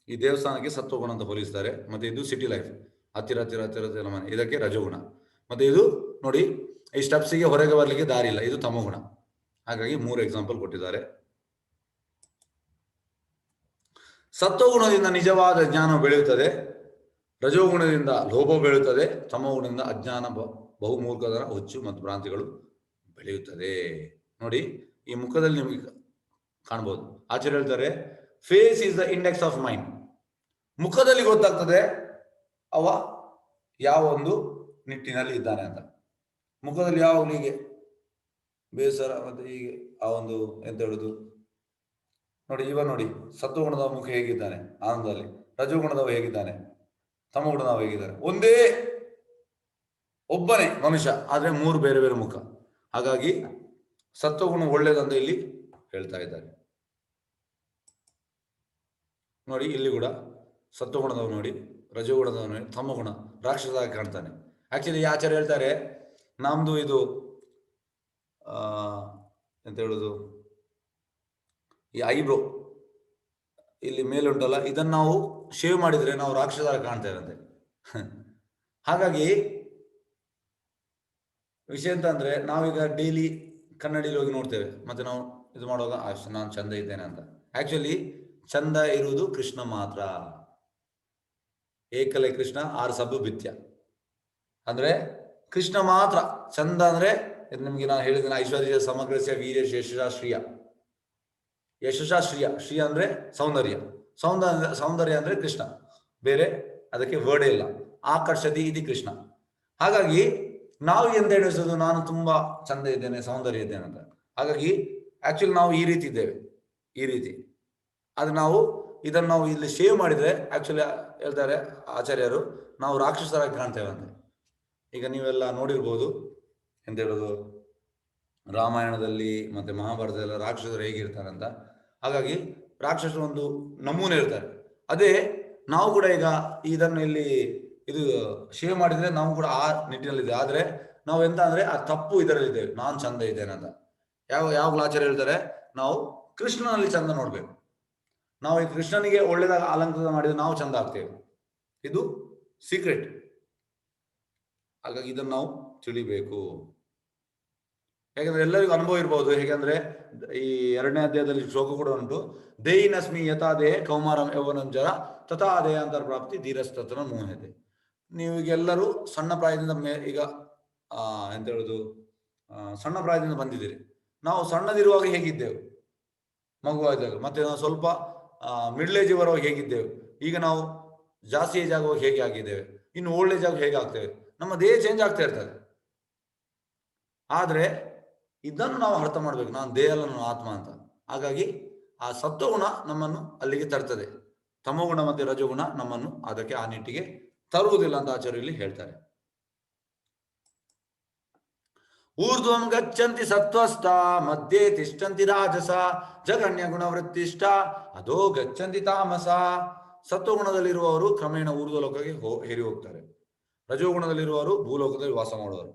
ಈ ದೇವಸ್ಥಾನಕ್ಕೆ ಸತ್ವಗುಣ ಅಂತ ಹೋಲಿಸ್ತಾರೆ. ಮತ್ತೆ ಇದು ಸಿಟಿ ಲೈಫ್, ಹತ್ತಿರ ಹತ್ತಿರ ಹತ್ತಿರ ಹತ್ತಿರ ಮನೆ, ಇದಕ್ಕೆ ರಜೋಗುಣ. ಮತ್ತೆ ಇದು ನೋಡಿ, ಈ ಸ್ಟೆಪ್ಸಿಗೆ ಹೊರಗೆ ಬರಲಿಕ್ಕೆ ದಾರಿ ಇಲ್ಲ, ಇದು ತಮೋಗುಣ. ಹಾಗಾಗಿ 3 ಎಕ್ಸಾಂಪಲ್ ಕೊಟ್ಟಿದ್ದಾರೆ. ಸತ್ವಗುಣದಿಂದ ನಿಜವಾದ ಜ್ಞಾನ ಬೆಳೆಯುತ್ತದೆ, ರಜೋಗುಣದಿಂದ ಲೋಭ ಬೆಳೆಯುತ್ತದೆ, ತಮೋಗುಣದಿಂದ ಅಜ್ಞಾನ, ಬಹುಮೂರ್ಖತನ, ಹುಚ್ಚು ಮತ್ತು ಭ್ರಾಂತಿಗಳು ಬೆಳೆಯುತ್ತದೆ. ನೋಡಿ, ಈ ಮುಖದಲ್ಲಿ ನಿಮಗೆ ಕಾಣ್ಬೋದು. ಆಚಾರ್ಯ ಹೇಳ್ತಾರೆ, face is the index of mind. ಮುಖದಲ್ಲಿ ಗೊತ್ತಾಗ್ತದೆ ಅವ ಯಾವ ಒಂದು ನಿಟ್ಟಿನಲ್ಲಿ ಇದ್ದಾನೆ ಅಂತ. ಮುಖದಲ್ಲಿ ಯಾವಾಗಲೂ ಹೀಗೆ ಬೇಸರ, ಮತ್ತೆ ಹೀಗೆ ಆ ಒಂದು ಎಂತ ಹೇಳುದು ನೋಡಿ, ಇವ ನೋಡಿ ಸತ್ವಗುಣದ ಮುಖ ಹೇಗಿದ್ದಾನೆ ಆನಂದದಲ್ಲಿ, ರಜೋಗುಣದವ ಹೇಗಿದ್ದಾನೆ, ತಮೋಗುಣದವ ಹೇಗಿದ್ದಾನೆ. ಒಂದೇ ಒಬ್ಬನೇ ಮನುಷ್ಯ, ಆದ್ರೆ 3 ಬೇರೆ ಬೇರೆ ಮುಖ. ಹಾಗಾಗಿ ಸತ್ವಗುಣ ಒಳ್ಳೇದಂತ ಇಲ್ಲಿ ಹೇಳ್ತಾ ಇದ್ದಾರೆ. ನೋಡಿ, ಇಲ್ಲಿ ಕೂಡ ಸತ್ವಗುಣದವ ನೋಡಿ, ರಜೋಗುಣದವ ನೋಡಿ, ತಮೋಗುಣ ರಾಕ್ಷಸರಾಗಿ ಕಾಣ್ತಾನೆ. ಆಕ್ಚುಲಿ ಆಚಾರ್ಯ ಹೇಳ್ತಾರೆ, ನಮ್ದು ಇದು ಎಂತ ಹೇಳುದು, ಈ ಐಬ್ರೋ ಇಲ್ಲಿ ಮೇಲುಂಟಲ್ಲ, ಇದನ್ನು ನಾವು ಶೇವ್ ಮಾಡಿದ್ರೆ ನಾವು ರಾಕ್ಷಸರಾಗಿ ಕಾಣ್ತಾ ಇರಂತೆ. ಹಾಗಾಗಿ ವಿಷಯ ಅಂತ ಅಂದ್ರೆ ನಾವೀಗ ಡೈಲಿ ಕನ್ನಡಿಯಲ್ಲಿ ಹೋಗಿ ನೋಡ್ತೇವೆ, ಮತ್ತೆ ನಾವು ಇದು ಮಾಡುವಾಗ ಅಷ್ಟು ನಾನು ಚಂದ ಇದ್ದೇನೆ ಅಂತ. ಆಕ್ಚುಲಿ ಚಂದ ಇರುವುದು ಕೃಷ್ಣ ಮಾತ್ರ. ಏಕಲೆ ಕೃಷ್ಣ ಆರು ಸಬ್ಬು ಬಿತ್ಯ. ಅಂದ್ರೆ ಕೃಷ್ಣ ಮಾತ್ರ ಚಂದ. ಅಂದ್ರೆ ಇದು ನಿಮ್ಗೆ ನಾನು ಹೇಳಿದ್ದೇನೆ, ಐಶ್ವರ್ಯ ಸಮಗ್ರಸ್ಯ ವೀರ್ಯ ಯಶಸ್ಶ್ರಿಯ. ಯಶಸ್ಶ್ರಿಯ, ಶ್ರೀಯ ಅಂದ್ರೆ ಸೌಂದರ್ಯ, ಸೌಂದರ್ಯ ಅಂದ್ರೆ ಕೃಷ್ಣ, ಬೇರೆ ಅದಕ್ಕೆ ವರ್ಡೇ ಇಲ್ಲ. ಆಕರ್ಷತಿ ಇದು ಕೃಷ್ಣ. ಹಾಗಾಗಿ ನಾವು ಎಂತ ಎಣಿಸೋದು, ನಾನು ತುಂಬಾ ಚಂದ ಇದ್ದೇನೆ, ಸೌಂದರ್ಯ ಇದ್ದೇನೆ ಅಂತ. ಹಾಗಾಗಿ ಆಕ್ಚುಲಿ ನಾವು ಈ ರೀತಿ ಇದ್ದೇವೆ, ಈ ರೀತಿ. ಅದು ನಾವು ಇದನ್ನು ನಾವು ಇಲ್ಲಿ ಶೇವ್ ಮಾಡಿದ್ರೆ ಆಕ್ಚುಲಿ ಹೇಳ್ತಾರೆ ಆಚಾರ್ಯರು, ನಾವು ರಾಕ್ಷಸರಾಗಿ ಕಾಣ್ತೇವೆ ಅಂತ. ಈಗ ನೀವೆಲ್ಲ ನೋಡಿರ್ಬೋದು ಎಂತ ಹೇಳೋದು, ರಾಮಾಯಣದಲ್ಲಿ ಮತ್ತೆ ಮಹಾಭಾರತದಲ್ಲ ರಾಕ್ಷಸರು ಹೇಗಿರ್ತಾರೆ ಅಂತ. ಹಾಗಾಗಿ ರಾಕ್ಷಸರು ಒಂದು ನಮೂನೆ ಇರ್ತಾರೆ. ಅದೇ ನಾವು ಕೂಡ ಈಗ ಇದನ್ನು ಇಲ್ಲಿ ಇದು ಶೇವ್ ಮಾಡಿದ್ರೆ ನಾವು ಕೂಡ ಆ ನಿಟ್ಟಿನಲ್ಲಿದೆ. ಆದ್ರೆ ನಾವು ಎಂತ ಅಂದ್ರೆ ಆ ತಪ್ಪು ಇದರಲ್ಲಿದ್ದೇವೆ, ನಾನು ಚಂದ ಇದ್ದೇನೆ ಅಂತ. ಯಾವಾಗಲೂ ಆಚಾರ್ಯ ಹೇಳ್ತಾರೆ, ನಾವು ಕೃಷ್ಣನಲ್ಲಿ ಚಂದ ನೋಡ್ಬೇಕು. ನಾವು ಈ ಕೃಷ್ಣನಿಗೆ ಒಳ್ಳೆದಾಗ ಅಲಂಕೃತ ಮಾಡಿದ್ರೆ ನಾವು ಚಂದ ಆಗ್ತೇವೆ. ಇದು ಸೀಕ್ರೆಟ್. ಹಾಗಾಗಿ ಇದನ್ನು ನಾವು ತಿಳಿಬೇಕು. ಯಾಕಂದ್ರೆ ಎಲ್ಲರಿಗೂ ಅನುಭವ ಇರಬಹುದು. ಹೇಗೆಂದ್ರೆ ಈ 2ನೇ ಅಧ್ಯಾಯದಲ್ಲಿ ಶ್ಲೋಕ ಕೂಡ ಉಂಟು, ದೇಹಿನಸ್ಮಿ ಯಥಾ ದೇಹ ಕೌಮಾರಂ ಯೌವನಂಜರ ತಥಾ ದೇಹಾಂತರ ಪ್ರಾಪ್ತಿ ಧೀರಸ್ತತ್ರ ಮೋಹತೆ. ನೀವು ಈಗೆಲ್ಲರೂ ಸಣ್ಣ ಪ್ರಾಯದಿಂದ ಈಗ ಎಂತ ಹೇಳುದು, ಸಣ್ಣ ಪ್ರಾಯದಿಂದ ಬಂದಿದ್ದೀರಿ. ನಾವು ಸಣ್ಣದಿರುವಾಗ ಹೇಗಿದ್ದೆವು ಮಗುವಾಗಿದ್ದಾಗ, ಮತ್ತೆ ನಾವು ಸ್ವಲ್ಪ ಮಿಡ್ಲ್ ಏಜ್ ಬರುವಾಗ ಹೇಗಿದ್ದೆವು, ಈಗ ನಾವು ಜಾಸ್ತಿ ಏಜ್ ಆಗುವಾಗ ಹೇಗೆ ಆಗಿದ್ದೇವೆ, ಇನ್ನು ಓಲ್ಡ್ ಏಜ್ ಆಗುವಾಗ ಹೇಗೆ ಆಗ್ತೇವೆ. ನಮ್ಮ ದೇಹ ಚೇಂಜ್ ಆಗ್ತಾ ಇರ್ತದೆ. ಆದ್ರೆ ಇದನ್ನು ನಾವು ಅರ್ಥ ಮಾಡ್ಬೇಕು, ನಾನು ದೇಹ ಅಲ್ಲ, ನಾನು ಆತ್ಮ ಅಂತ. ಹಾಗಾಗಿ ಆ ಸತ್ವಗುಣ ನಮ್ಮನ್ನು ಅಲ್ಲಿಗೆ ತರ್ತದೆ, ತಮೋಗುಣ ಮತ್ತೆ ರಜೋಗುಣ ನಮ್ಮನ್ನು ಅದಕ್ಕೆ ಆ ನಿಟ್ಟಿಗೆ ತರುವುದಿಲ್ಲ ಅಂತ ಆಚಾರ್ಯರಲ್ಲಿ ಹೇಳ್ತಾರೆ. ಊರ್ಧ್ವಂ ಗಚ್ಚಂತಿ ಸತ್ವಸ್ಥ ಮಧ್ಯೆ ತಿಷ್ಟಂತಿ ರಾಜಸ ಜಗನ್ಯ ಗುಣವೃತ್ತಿಷ್ಠ ಅದೋ ಗಚ್ಚಂತಿ ತಾಮಸ. ಸತ್ವಗುಣದಲ್ಲಿರುವವರು ಕ್ರಮೇಣ ಊರ್ಧ್ವ ಲೋಕಕ್ಕೆ ಹೇರಿ ಹೋಗ್ತಾರೆ. ರಜೋಗುಣದಲ್ಲಿರುವವರು ಭೂಲೋಕದಲ್ಲಿ ವಾಸ ಮಾಡುವರು.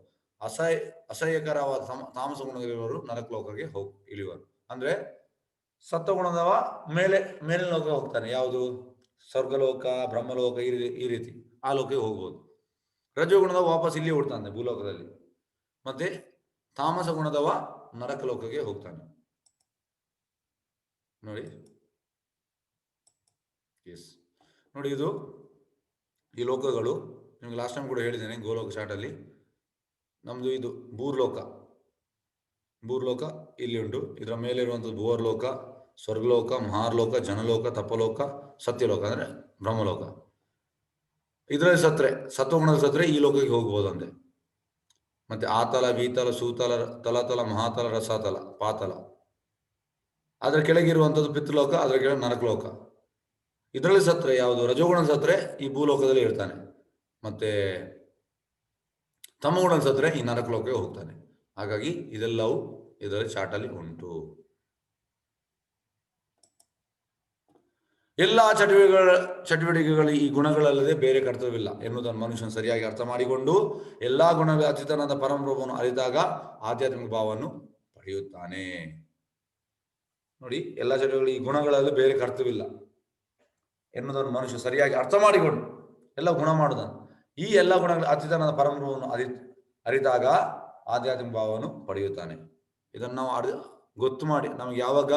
ಅಸಹ್ಯಕರವಾದ ತಾಮಸ ಗುಣದಲ್ಲಿರುವವರು ನರಕ ಲೋಕಕ್ಕೆ ಇಳಿಯುವರು. ಅಂದ್ರೆ ಸತ್ವಗುಣದವ ಮೇಲಿನ ಲೋಕ ಹೋಗ್ತಾನೆ, ಯಾವುದು ಸ್ವರ್ಗಲೋಕ, ಬ್ರಹ್ಮಲೋಕ, ಈ ರೀತಿ ಆ ಲೋಕಕ್ಕೆ ಹೋಗ್ಬೋದು. ರಜೋಗುಣದವ ವಾಪಸ್ ಇಲ್ಲಿ ಓಡ್ತಾನೆ ಭೂಲೋಕದಲ್ಲಿ. ಮತ್ತೆ ತಾಮಸ ಗುಣದವ ನರಕ ಲೋಕಕ್ಕೆ ಹೋಗ್ತಾನೆ. ನೋಡಿ, ಎಸ್ ನೋಡಿ, ಇದು ಈ ಲೋಕಗಳು ನಿಮ್ಗೆ ಲಾಸ್ಟ್ ಟೈಮ್ ಕೂಡ ಹೇಳಿದ್ದೇನೆ ಗೋಲೋಕ ಚಾರ್ಟಲ್ಲಿ. ನಮ್ದು ಇದು ಭೂರ್ಲೋಕ ಇಲ್ಲಿ ಉಂಟು. ಇದರ ಮೇಲೆ ಇರುವಂಥದ್ದು ಭುವರ್ಲೋಕ, ಸ್ವರ್ಗಲೋಕ, ಮಹಾರ್ಲೋಕ, ಜನಲೋಕ, ತಪಲೋಕ, ಸತ್ಯಲೋಕ ಅಂದ್ರೆ ಬ್ರಹ್ಮಲೋಕ. ಇದರಲ್ಲಿ ಸತ್ವಗುಣದ ಸತ್ರೆ ಈ ಲೋಕಕ್ಕೆ ಹೋಗ್ಬೋದು ಅಂತೆ. ಮತ್ತೆ ಆತಲ, ವೀತಲ, ಸೂತಲ, ತಲತಲ, ಮಹಾತಲ, ರಸಾತಲ, ಪಾತಲ. ಅದರ ಕೆಳಗಿರುವಂಥದ್ದು ಪಿತೃಲೋಕ, ಅದರ ಕೆಳಗೆ ನರಕಲೋಕ. ಇದರಲ್ಲಿ ಸತ್ರೆ ಯಾವುದು ರಜೋಗುಣದ ಸತ್ರೆ ಈ ಭೂಲೋಕದಲ್ಲಿ ಇರ್ತಾನೆ, ಮತ್ತೆ ತಮಗುಣದ ಸತ್ರೆ ಈ ನರಕ ಲೋಕಕ್ಕೆ ಹೋಗ್ತಾನೆ. ಹಾಗಾಗಿ ಇದೆಲ್ಲವೂ ಇದರ ಚಾರ್ಟಲ್ಲಿ ಉಂಟು. ಎಲ್ಲಾ ಚಟುವಟಿಕೆಗಳು ಈ ಗುಣಗಳಲ್ಲದೆ ಬೇರೆ ಕರ್ತವ್ಯವಿಲ್ಲ ಎನ್ನುವುದನ್ನು ಮನುಷ್ಯನು ಸರಿಯಾಗಿ ಅರ್ಥ ಮಾಡಿಕೊಂಡು ಎಲ್ಲಾ ಗುಣಗಳ ಅತಿತನದ ಪರಮರೂಪವನ್ನು ಅರಿತಾಗ ಆಧ್ಯಾತ್ಮಿಕ ಭಾವವನ್ನು ಪಡೆಯುತ್ತಾನೆ. ನೋಡಿ, ಎಲ್ಲಾ ಚಟುವಟಿಕೆಗಳು ಈ ಗುಣಗಳಲ್ಲಿ ಬೇರೆ ಕರ್ತವ್ಯವಿಲ್ಲ ಎನ್ನುವುದನ್ನು ಮನುಷ್ಯ ಸರಿಯಾಗಿ ಅರ್ಥ ಮಾಡಿಕೊಂಡು ಎಲ್ಲ ಗುಣ ಮಾಡುವುದನ್ನು, ಈ ಎಲ್ಲ ಗುಣಗಳ ಅತಿತನದ ಪರಮರೂಪವನ್ನು ಅರಿತಾಗ ಆಧ್ಯಾತ್ಮಿಕ ಭಾವವನ್ನು ಪಡೆಯುತ್ತಾನೆ. ಇದನ್ನು ನಾವು ಗೊತ್ತು ಮಾಡಿ, ನಮ್ಗೆ ಯಾವಾಗ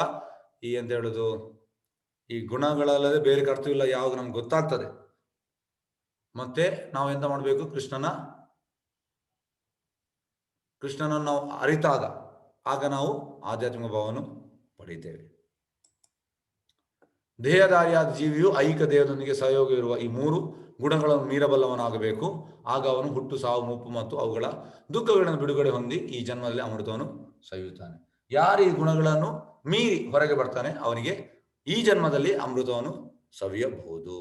ಈ ಅಂತ ಹೇಳುದು ಈ ಗುಣಗಳಲ್ಲದೆ ಬೇರೆ ಕರ್ತವ್ಯ ಇಲ್ಲ ಯಾವಾಗ ನಮ್ಗೆ ಗೊತ್ತಾಗ್ತದೆ, ಮತ್ತೆ ನಾವು ಎಂತ ಮಾಡಬೇಕು, ಕೃಷ್ಣನನ್ನು ನಾವು ಅರಿತಾಗ ಆಗ ನಾವು ಆಧ್ಯಾತ್ಮಿಕ ಭಾವವನ್ನು ಪಡೆಯುತ್ತೇವೆ. ದೇಹಧಾರಿಯಾದ ಜೀವಿಯು ಐಹಿಕ ದೇಹದೊಂದಿಗೆ ಸಹಯೋಗ ಇರುವ ಈ 3 ಗುಣಗಳನ್ನು ಮೀರಬಲ್ಲವನಾಗಬೇಕು. ಆಗ ಅವನು ಹುಟ್ಟು, ಸಾವು, ಮುಪ್ಪು ಮತ್ತು ಅವುಗಳ ದುಃಖಗಳನ್ನು ಬಿಡುಗಡೆ ಹೊಂದಿ ಈ ಜನ್ಮದಲ್ಲಿ ಅಮೃತವನ್ನು ಸವಿಯುತ್ತಾನೆ. ಯಾರು ಈ ಗುಣಗಳನ್ನು ಮೀರಿ ಹೊರಗೆ ಬರ್ತಾನೆ ಅವನಿಗೆ ಈ ಜನ್ಮದಲ್ಲಿ ಅಮೃತವನ್ನು ಸವಿಯಬಹುದು.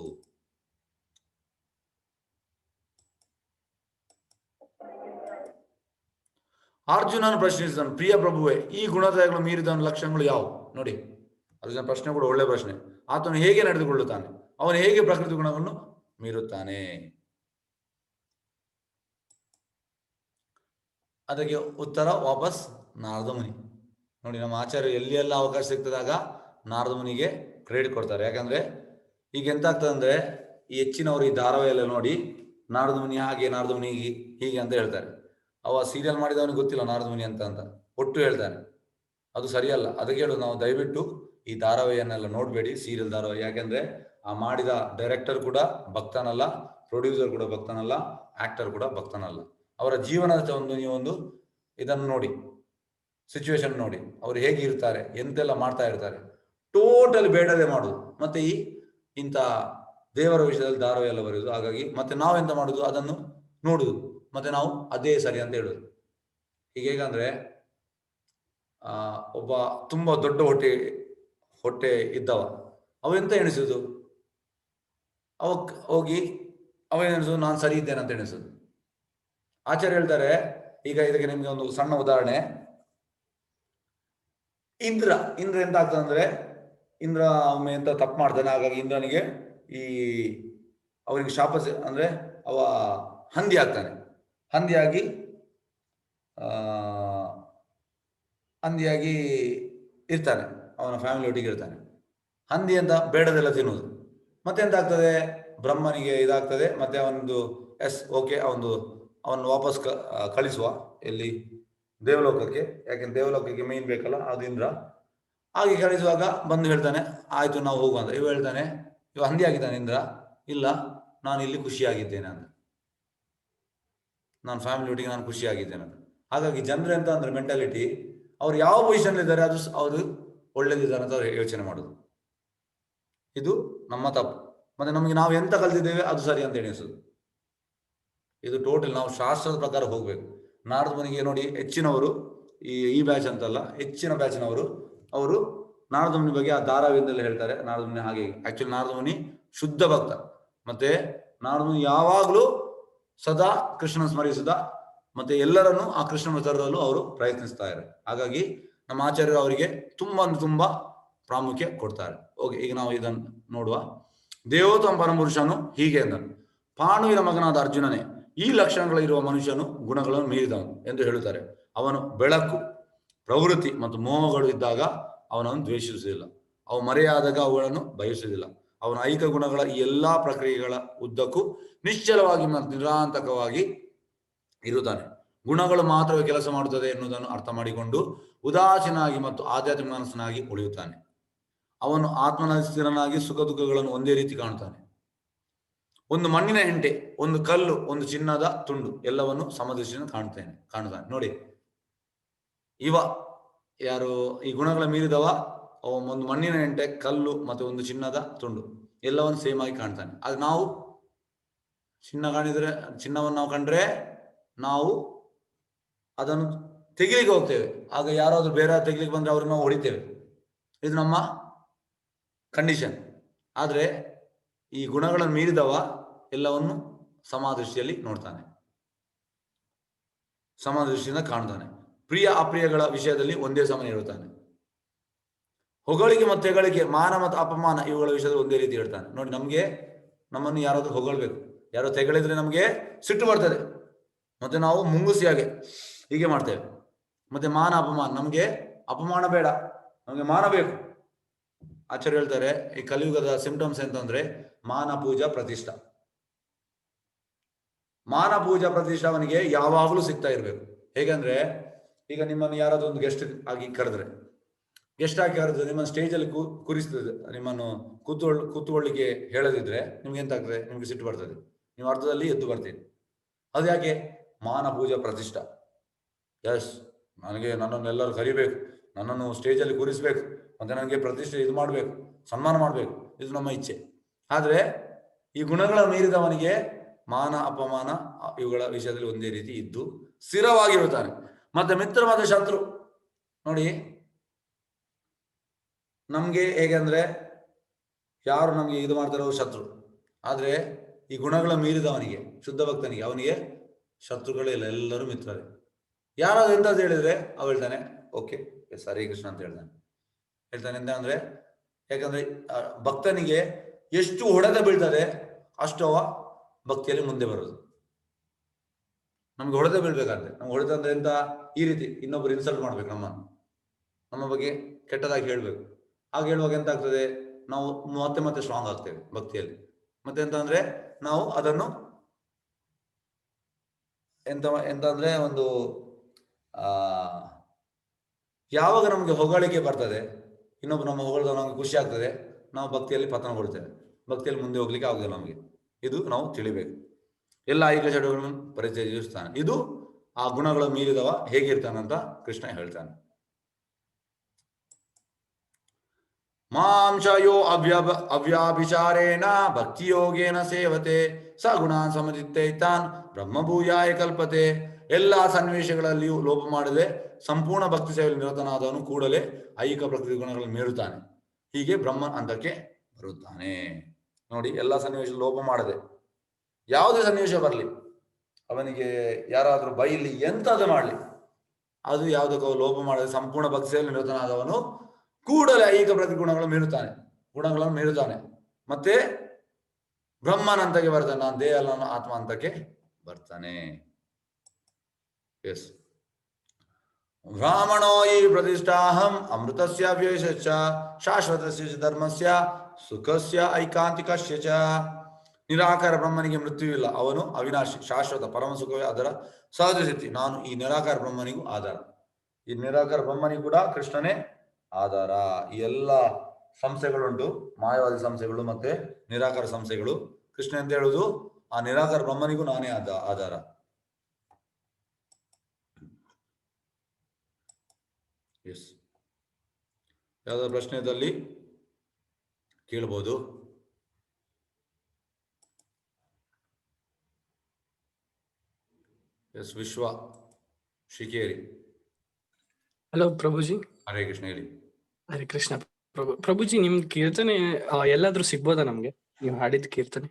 ಅರ್ಜುನನು ಪ್ರಶ್ನಿಸಿದನು, ಪ್ರಿಯ ಪ್ರಭುವೇ, ಈ ಗುಣತ್ರಯಗಳು ಮೀರಿದ ಲಕ್ಷಣಗಳು ಯಾವುವು? ನೋಡಿ, ಅರ್ಜುನ ಪ್ರಶ್ನೆ ಕೂಡ ಒಳ್ಳೆ ಪ್ರಶ್ನೆ. ಆತನು ಹೇಗೆ ನಡೆದುಕೊಳ್ಳುತ್ತಾನೆ, ಅವನು ಹೇಗೆ ಪ್ರಕೃತಿ ಗುಣಗಳನ್ನು ಮೀರುತ್ತಾನೆ? ಅದಕ್ಕೆ ಉತ್ತರ ವಾಪಸ್ ನಾರದ ಮುನಿ. ನೋಡಿ, ನಮ್ಮ ಆಚಾರ್ಯ ಎಲ್ಲಿ ಎಲ್ಲ ಅವಕಾಶ ಸಿಗ್ತದಾಗ ನಾರದ ಮುನಿಗೆ ಕ್ರೆಡಿಟ್ ಕೊಡ್ತಾರೆ. ಯಾಕಂದ್ರೆ ಈಗ ಎಂತ ಆಗ್ತದೆ ಅಂದ್ರೆ, ಈ ಹೆಚ್ಚಿನವರು ಈ ಧಾರಾವಾಹಿ ಎಲ್ಲ ನೋಡಿ ನಾರದ ಮುನಿ ಹಾಗೆ, ನಾರದ ಮುನಿ ಹೀಗೆ ಅಂತ ಹೇಳ್ತಾರೆ. ಅವ ಸೀರಿಯಲ್ ಮಾಡಿದವನಿಗೆ ಗೊತ್ತಿಲ್ಲ ನಾರದ ಮುನಿ ಅಂತ ಒಟ್ಟು ಹೇಳ್ತಾನೆ. ಅದು ಸರಿಯಲ್ಲ. ಅದಕ್ಕೆ ಹೇಳು, ನಾವು ದಯವಿಟ್ಟು ಈ ಧಾರಾವಾಹಿಯನ್ನೆಲ್ಲ ನೋಡಬೇಡಿ, ಸೀರಿಯಲ್ ಧಾರಾವಾಹಿ. ಯಾಕೆಂದ್ರೆ ಆ ಮಾಡಿದ ಡೈರೆಕ್ಟರ್ ಕೂಡ ಭಕ್ತನಲ್ಲ, ಪ್ರೊಡ್ಯೂಸರ್ ಕೂಡ ಭಕ್ತನಲ್ಲ, ಆಕ್ಟರ್ ಕೂಡ ಭಕ್ತನಲ್ಲ. ಅವರ ಜೀವನದ ನೀವೊಂದು ಇದನ್ನು ನೋಡಿ, ಸಿಚುವೇಶನ್ ನೋಡಿ, ಅವ್ರು ಹೇಗೆ ಇರ್ತಾರೆ, ಎಂತೆಲ್ಲ ಮಾಡ್ತಾ ಇರ್ತಾರೆ. ಟೋಟಲ್ ಬೇಡದೆ ಮಾಡುದು, ಮತ್ತೆ ಇಂಥ ದೇವರ ವಿಷಯದಲ್ಲಿ ಧಾರಾವಾಹಿ ಎಲ್ಲ ಬರೆಯುವುದು. ಹಾಗಾಗಿ ಮತ್ತೆ ನಾವೆಂತ ಮಾಡುದು, ಅದನ್ನು ನೋಡುದು, ಮತ್ತೆ ನಾವು ಅದೇ ಸರಿ ಅಂತ ಹೇಳುದು. ಹೇಗಂದ್ರೆ ಒಬ್ಬ ತುಂಬಾ ದೊಡ್ಡ ಹೊಟ್ಟೆ ಇದ್ದವ, ಅವೆಂತ ಎಣಿಸುದು, ಹೋಗಿ ಅವೇನೆನಿಸುದು, ನಾನು ಸರಿ ಇದ್ದೇನೆ ಅಂತ ಎಣಿಸುದು. ಆಚಾರ್ಯ ಹೇಳ್ತಾರೆ, ಈಗ ಇದಕ್ಕೆ ನಿಮ್ಗೆ ಒಂದು ಸಣ್ಣ ಉದಾಹರಣೆ. ಇಂದ್ರ ಎಂತ ಆಗ್ತದೆ ಅಂದ್ರೆ, ಇಂದ್ರ ಒಮ್ಮೆ ಎಂತ ತಪ್ಪು ಮಾಡ್ತಾನೆ. ಹಾಗಾಗಿ ಇಂದ್ರನಿಗೆ ಅವನಿಗೆ ಶಾಪ ಅಂದ್ರೆ ಅವ ಹಂದಿ ಆಗ್ತಾನೆ. ಹಂದಿಯಾಗಿ ಇರ್ತಾನೆ, ಅವನ ಫ್ಯಾಮಿಲಿ ಒಟ್ಟಿಗೆ ಇರ್ತಾನೆ. ಹಂದಿ ಅಂತ ಬೇಡದೆಲ್ಲ ತಿನ್ನುವುದು. ಮತ್ತೆ ಎಂತ ಆಗ್ತದೆ, ಬ್ರಹ್ಮನಿಗೆ ಇದಾಗ್ತದೆ. ಮತ್ತೆ ಅವನದು ಓಕೆ, ಅವನು ವಾಪಸ್ ಕಳಿಸುವ ಎಲ್ಲಿ, ದೇವಲೋಕಕ್ಕೆ. ಯಾಕೆಂದ್ರೆ ದೇವಲೋಕಕ್ಕೆ ಮೇನ್ ಬೇಕಲ್ಲ, ಅದು ಇಂದ್ರ. ಹಾಗೆ ಕಳಿಸುವಾಗ ಬಂದು ಹೇಳ್ತಾನೆ, ಆಯ್ತು ನಾವು ಹೋಗುವ ಅಂತ. ಇವ ಹೇಳ್ತಾನೆ, ಇವ ಹಂದಿ ಆಗಿದ್ದಾನೆ ಇಂದ್ರ, ಇಲ್ಲ ನಾನು ಇಲ್ಲಿ ಖುಷಿಯಾಗಿದ್ದೇನೆ ಅಂತ, ನಾನು ಫ್ಯಾಮಿಲಿ ಒಟ್ಟಿಗೆ ನಾನು ಖುಷಿಯಾಗಿದ್ದೇನೆ ಅಂತ. ಹಾಗಾಗಿ ಜನರು ಎಂತ ಅಂದ್ರೆ ಮೆಂಟಾಲಿಟಿ, ಅವ್ರು ಯಾವ ಪೊಸಿಷನ್ ಇದ್ದಾರೆ ಅದು ಅವರು ಒಳ್ಳೇದಿದ್ದಾರೆ ಅಂತ ಅವ್ರು ಯೋಚನೆ ಮಾಡುದು. ಇದು ನಮ್ಮ ತಪ್ಪು. ಮತ್ತೆ ನಮಗೆ ನಾವು ಎಂತ ಕಲ್ತಿದ್ದೇವೆ ಅದು ಸರಿ ಅಂತ ಎಣಿಸುದು. ಇದು ಟೋಟಲ್ ನಾವು ಶಾಸ್ತ್ರದ ಪ್ರಕಾರ ಹೋಗ್ಬೇಕು. ನಾರದ ಮುನಿಗೆ ನೋಡಿ, ಹೆಚ್ಚಿನವರು ಈ ಬ್ಯಾಚ್ ಅಂತಲ್ಲ, ಹೆಚ್ಚಿನ ಬ್ಯಾಚ್ನವರು ಅವರು ನಾರದ ಮುನಿ ಬಗ್ಗೆ ಆ ಧಾರಾವಾಹಿಯಿಂದಲೇ ಹೇಳ್ತಾರೆ. ನಾರದ ಮುನಿ ಹಾಗೆ, ಆಕ್ಚುಲಿ ನಾರದ ಮುನಿ ಶುದ್ಧ ಭಕ್ತ. ಮತ್ತೆ ನಾರದ ಮುನಿ ಯಾವಾಗಲೂ ಸದಾ ಕೃಷ್ಣನ ಸ್ಮರಿಸಿದ, ಮತ್ತೆ ಎಲ್ಲರನ್ನು ಆ ಕೃಷ್ಣನ ತರಲು ಅವರು ಪ್ರಯತ್ನಿಸ್ತಾ ಇದ್ದಾರೆ. ಹಾಗಾಗಿ ನಮ್ಮ ಆಚಾರ್ಯರು ಅವರಿಗೆ ತುಂಬಾ ಪ್ರಾಮುಖ್ಯ ಕೊಡ್ತಾರೆ. ಓಕೆ, ಈಗ ನಾವು ಇದನ್ನು ನೋಡುವ. ದೇವೋತ್ತಮ ಪರಮಪುರುಷನು ಹೀಗೆ ಎಂದನು, ಪಾಂಡುವಿನ ಮಗನಾದ ಅರ್ಜುನನೇ, ಈ ಲಕ್ಷಣಗಳಿರುವ ಮನುಷ್ಯನು ಗುಣಗಳನ್ನು ಮೀರಿದವನು ಎಂದು ಹೇಳುತ್ತಾರೆ. ಅವನು ಬೆಳಕು, ಪ್ರವೃತ್ತಿ ಮತ್ತು ಮೋಹಗಳು ಇದ್ದಾಗ ಅವನನ್ನು ದ್ವೇಷಿಸುವುದಿಲ್ಲ, ಅವು ಮರೆಯಾದಾಗ ಅವುಗಳನ್ನು ಬಯಸುವುದಿಲ್ಲ. ಅವನ ಐಕ ಗುಣಗಳ ಈ ಎಲ್ಲಾ ಪ್ರಕ್ರಿಯೆಗಳ ಉದ್ದಕ್ಕೂ ನಿಶ್ಚಲವಾಗಿ ಮತ್ತು ನಿರಾಂತಕವಾಗಿ ಇರುತ್ತಾನೆ. ಗುಣಗಳು ಮಾತ್ರವೇ ಕೆಲಸ ಮಾಡುತ್ತದೆ ಎನ್ನುವುದನ್ನು ಅರ್ಥ ಮಾಡಿಕೊಂಡು ಉದಾಸೀನಾಗಿ ಮತ್ತು ಆಧ್ಯಾತ್ಮಿಕ ಮನಸ್ಸನಾಗಿ ಉಳಿಯುತ್ತಾನೆ. ಅವನು ಆತ್ಮನ ಸ್ಥಿರನಾಗಿ ಸುಖ ದುಃಖಗಳನ್ನು ಒಂದೇ ರೀತಿ ಕಾಣುತ್ತಾನೆ. ಒಂದು ಮಣ್ಣಿನ ಹೆಂಟೆ, ಒಂದು ಕಲ್ಲು, ಒಂದು ಚಿನ್ನದ ತುಂಡು ಎಲ್ಲವನ್ನು ಸಮದೃಷ್ಟಿಯಿಂದ ಕಾಣುತ್ತಾನೆ. ನೋಡಿ, ಇವ ಯಾರು ಈ ಗುಣಗಳ ಮೀರಿದವ, ಒಂದು ಮಣ್ಣಿನ ಹೆಂಟೆ, ಕಲ್ಲು ಮತ್ತೆ ಒಂದು ಚಿನ್ನದ ತುಂಡು ಎಲ್ಲವನ್ನು ಸೇಮ್ ಆಗಿ ಕಾಣ್ತಾನೆ. ಅದು ನಾವು ಚಿನ್ನವನ್ನು ನಾವು ಕಂಡ್ರೆ ನಾವು ಅದನ್ನು ತೆಗಿಲಿಕ್ಕೆ ಹೋಗ್ತೇವೆ. ಆಗ ಯಾರಾದ್ರೂ ಬೇರೆ ತೆಗಿಲಿಕ್ಕೆ ಬಂದ್ರೆ ಅವ್ರಿಗೆ ನಾವು ಹೊಡಿತೇವೆ. ಇದು ನಮ್ಮ ಕಂಡೀಷನ್. ಆದ್ರೆ ಈ ಗುಣಗಳನ್ನು ಮೀರಿದವ ಎಲ್ಲವನ್ನು ಸಮಾದೃಷ್ಟಿಯಲ್ಲಿ ನೋಡ್ತಾನೆ, ಸಮಾದೃಷ್ಟಿಯಿಂದ ಕಾಣ್ತಾನೆ. ಪ್ರಿಯ ಅಪ್ರಿಯಗಳ ವಿಷಯದಲ್ಲಿ ಒಂದೇ ಸಮನೆ ಇರುತ್ತಾನೆ. ಹೊಗಳಿಕೆ ಮತ್ತು ಹೆಗಳಿಕೆ, ಮಾನ ಮತ್ತು ಅಪಮಾನ ಇವುಗಳ ವಿಷಯದಲ್ಲಿ ಒಂದೇ ರೀತಿ ಇರ್ತಾನೆ. ನೋಡಿ, ನಮ್ಮನ್ನು ಯಾರಾದ್ರೂ ಹೊಗಳ್ಬೇಕು, ಯಾರೋ ತೆಗಳಿದ್ರೆ ನಮಗೆ ಸಿಟ್ಟು ಬರ್ತದೆ, ಮತ್ತೆ ನಾವು ಮುಂಗುಸಿಯಾಗೆ ಹೀಗೆ ಮಾಡ್ತೇವೆ. ಮತ್ತೆ ಮಾನ ಅಪಮಾನ, ನಮಗೆ ಅಪಮಾನ ಬೇಡ, ನಮಗೆ ಮಾನ ಬೇಕು. ಆಚಾರ್ಯ ಹೇಳ್ತಾರೆ, ಈ ಕಲಿಯುಗದ ಸಿಂಪ್ಟಮ್ಸ್ ಎಂತಂದ್ರೆ ಮಾನ ಪೂಜಾ ಪ್ರತಿಷ್ಠಾ. ಮಾನ ಪೂಜಾ ಪ್ರತಿಷ್ಠಾ ಅವನಿಗೆ ಯಾವಾಗಲೂ ಸಿಗ್ತಾ ಇರ್ಬೇಕು. ಹೇಗಂದ್ರೆ, ಈಗ ನಿಮ್ಮನ್ನು ಯಾರಾದ್ರೂ ಒಂದು ಗೆಸ್ಟ್ ಆಗಿ ಕರೆದ್ರೆ ನಿಮ್ಮನ್ನು ಸ್ಟೇಜಲ್ಲಿ ಕೂರಿಸ್ತದೆ, ನಿಮ್ಮನ್ನು ಕೂತ್ಕೊಳ್ಳಿಕ್ಕೆ ಹೇಳದಿದ್ರೆ ನಿಮ್ಗೆ ಎಂತ ಆಗ್ತದೆ, ನಿಮ್ಗೆ ಸಿಟ್ಟು ಬರ್ತದೆ, ನೀವು ಅರ್ಧದಲ್ಲಿ ಎದ್ದು ಬರ್ತೀರಿ. ಅದು ಯಾಕೆ? ಮಾನ ಪೂಜಾ ಪ್ರತಿಷ್ಠಾ. ಎಸ್, ನನ್ನನ್ನೆಲ್ಲರೂ ಕರಿಬೇಕು, ನನ್ನನ್ನು ಸ್ಟೇಜಲ್ಲಿ ಕೂರಿಸ್ಬೇಕು, ಮತ್ತೆ ನನಗೆ ಪ್ರತಿಷ್ಠೆ ಇದು ಮಾಡಬೇಕು, ಸನ್ಮಾನ ಮಾಡಬೇಕು, ಇದು ನಮ್ಮ ಇಚ್ಛೆ. ಆದ್ರೆ ಈ ಗುಣಗಳ ಮೀರಿದವನಿಗೆ ಮಾನ ಅಪಮಾನ ಇವುಗಳ ವಿಷಯದಲ್ಲಿ ಒಂದೇ ರೀತಿ ಇದ್ದು ಸ್ಥಿರವಾಗಿರುತ್ತಾನೆ. ಮತ್ತೆ ಮಿತ್ರ ಮತ್ತು ಶತ್ರು ನೋಡಿ, ನಮ್ಗೆ ಹೇಗೆ ಅಂದ್ರೆ ಯಾರು ನಮ್ಗೆ ಇದು ಮಾಡ್ತಾರೋ ಅವ್ರು ಶತ್ರು. ಆದ್ರೆ ಈ ಗುಣಗಳ ಮೀರಿದವನಿಗೆ, ಶುದ್ಧ ಭಕ್ತನಿಗೆ, ಅವನಿಗೆ ಶತ್ರುಗಳೇ ಇಲ್ಲ, ಎಲ್ಲರೂ ಮಿತ್ರರೇ. ಯಾರಾದ್ರೂ ಎಂತ ಹೇಳಿದ್ರೆ ಅವ ಹೇಳ್ತಾನೆ, ಓಕೆ ಎಸ್ ಹರೇ ಕೃಷ್ಣ ಅಂತ ಹೇಳ್ತಾನೆ ಎಂತ ಅಂದ್ರೆ, ಯಾಕಂದ್ರೆ ಭಕ್ತನಿಗೆ ಎಷ್ಟು ಹೊಡೆತ ಬೀಳ್ತದೆ ಅಷ್ಟು ಅವ ಭಕ್ತಿಯಲ್ಲಿ ಮುಂದೆ ಬರೋದು. ನಮ್ಗೆ ಹೊಡೆತ ಬೀಳ್ಬೇಕಾದ್ರೆ, ನಮ್ಗೆ ಹೊಡೆತ ಅಂದ್ರೆ ಎಂತ, ಈ ರೀತಿ ಇನ್ನೊಬ್ರು ಇನ್ಸಲ್ಟ್ ಮಾಡ್ಬೇಕು, ನಮ್ಮ ಬಗ್ಗೆ ಕೆಟ್ಟದಾಗಿ ಹೇಳ್ಬೇಕು. ಹಾಗೆ ಹೇಳುವಾಗ ಎಂತ ಆಗ್ತದೆ, ನಾವು ಮತ್ತೆ ಸ್ಟ್ರಾಂಗ್ ಆಗ್ತೇವೆ ಭಕ್ತಿಯಲ್ಲಿ. ಮತ್ತೆ ಎಂತ ಅಂದ್ರೆ ನಾವು ಅದನ್ನು ಎಂತಂದ್ರೆ ಒಂದು ಆ ಯಾವಾಗ ನಮಗೆ ಹೊಗಳಿಕೆ ಬರ್ತದೆ, ಇನ್ನೊಬ್ಬ ನಮ್ಮ ಹೊಗಳಿದ ನಮಗೆ ಖುಷಿ ಆಗ್ತದೆ, ನಾವು ಭಕ್ತಿಯಲ್ಲಿ ಪತನಗೊಳ್ತೇವೆ, ಭಕ್ತಿಯಲ್ಲಿ ಮುಂದೆ ಹೋಗ್ಲಿಕ್ಕೆ ಆಗುದಿಲ್ಲ ನಮಗೆ. ಇದು ನಾವು ತಿಳಿಬೇಕು. ಎಲ್ಲ ಐಕ ಚಟುಗಳನ್ನು ಪರಿಚಯಿಸ್ತಾನೆ. ಇದು ಆ ಗುಣಗಳ ಮೀರಿದವ ಹೇಗಿರ್ತಾನಂತ ಕೃಷ್ಣ ಹೇಳ್ತಾನೆ. ಮಾಂಶಯೋ ಅವ್ಯಾಭಿಚಾರೇಣ ಭಕ್ತಿಯೋಗೇನ ಸೇವತೆ ಸ ಗುಣಾನ್ ಸಮಚಿತ್ತೈತಾನ್ ಬ್ರಹ್ಮಭೂಯಾಯ ಕಲ್ಪತೆ. ಎಲ್ಲ ಸನ್ನಿವೇಶಗಳಲ್ಲಿಯೂ ಲೋಪ ಮಾಡದೆ ಸಂಪೂರ್ಣ ಭಕ್ತಿ ಸೇವೆಯಲ್ಲಿ ನಿರತನಾದವನು ಕೂಡಲೇ ಐಹಿಕ ಪ್ರಕೃತಿ ಗುಣಗಳನ್ನು ಮೀರುತ್ತಾನೆ, ಹೀಗೆ ಬ್ರಹ್ಮನ್ ಹಂತಕ್ಕೆ ಬರುತ್ತಾನೆ. ನೋಡಿ, ಎಲ್ಲ ಸನ್ನಿವೇಶ ಲೋಪ ಮಾಡದೆ, ಯಾವುದೇ ಸನ್ನಿವೇಶ ಬರಲಿ, ಅವನಿಗೆ ಯಾರಾದರೂ ಬೈಲಿ, ಎಂತಾದ್ರೂ ಮಾಡಲಿ, ಅದು ಯಾವುದಕ್ಕೂ ಲೋಪ ಮಾಡದೆ ಸಂಪೂರ್ಣ ಭಕ್ತಿ ಸೇವೆಯಲ್ಲಿ ನಿರತನಾದವನು ಕೂಡಲೇ ಐಹಿಕ ಪ್ರತಿಗುಣಗಳನ್ನು ಮೀರುತ್ತಾನೆ. ಮತ್ತೆ ಬ್ರಹ್ಮನ ಹಂತಕ್ಕೆ ಬರ್ತಾನೆ, ನಾನು ದೇಹ ಅಲ್ಲ ಆತ್ಮ ಹಂತಕ್ಕೆ ಬರ್ತಾನೆ. ಎಸ್. ಬ್ರಾಹ್ಮಣೋ ಈ ಪ್ರತಿಷ್ಠಾಹಂ ಅಮೃತಸ್ಯ ವ್ಯಯಶ್ಚ ಶಾಶ್ವತಸ್ಯ ಧರ್ಮಸ್ಯ ಸುಖಸ್ಯ ಐಕಾಂತಿಕಸ್ಯ ಚ. ನಿರಾಕಾರ ಬ್ರಹ್ಮನಿಗೆ ಮೃತ್ಯುವಿಲ್ಲ, ಅವನು ಅವಿನಾಶಿ, ಶಾಶ್ವತ, ಪರಮ ಸುಖವೇ ಅದರ ಸಹಜ ಸ್ಥಿತಿ. ನಾನು ಈ ನಿರಾಕಾರ ಬ್ರಹ್ಮನಿಗೂ ಆಧಾರ. ಈ ನಿರಾಕಾರ ಬ್ರಹ್ಮನಿಗೂ ಕೂಡ ಕೃಷ್ಣನೇ ಆಧಾರ. ಈ ಎಲ್ಲ ಸಂಸ್ಥೆಗಳುಂಟು, ಮಾಯವಾದಿ ಸಂಸ್ಥೆಗಳು ಮತ್ತೆ ನಿರಾಕಾರ ಸಂಸ್ಥೆಗಳು. ಕೃಷ್ಣ ಅಂತ ಹೇಳುದು ಆ ನಿರಾಕಾರ ಬ್ರಹ್ಮನಿಗೂ ನಾನೇ ಆಧಾರ. ಎಸ್. ಯಾವ್ದಾದ್ರು ಪ್ರಶ್ನೆ ಇದ್ದಲ್ಲಿ ಕೇಳ್ಬೋದು. ಎಸ್. ವಿಶ್ವ ಶಿಕೇರಿ. ಹಲೋ ಪ್ರಭುಜಿ. ಹರೇ ಕೃಷ್ಣ. ಹೇಳಿ. ಹರೇ ಕೃಷ್ಣ ಪ್ರಭುಜಿ, ನಿಮ್ ಕೀರ್ತನೆ ಎಲ್ಲಾದ್ರೂ ಸಿಗ್ಬೋದಾ ನಮ್ಗೆ, ನೀವು ಹಾಡಿದ ಕೀರ್ತನೆ?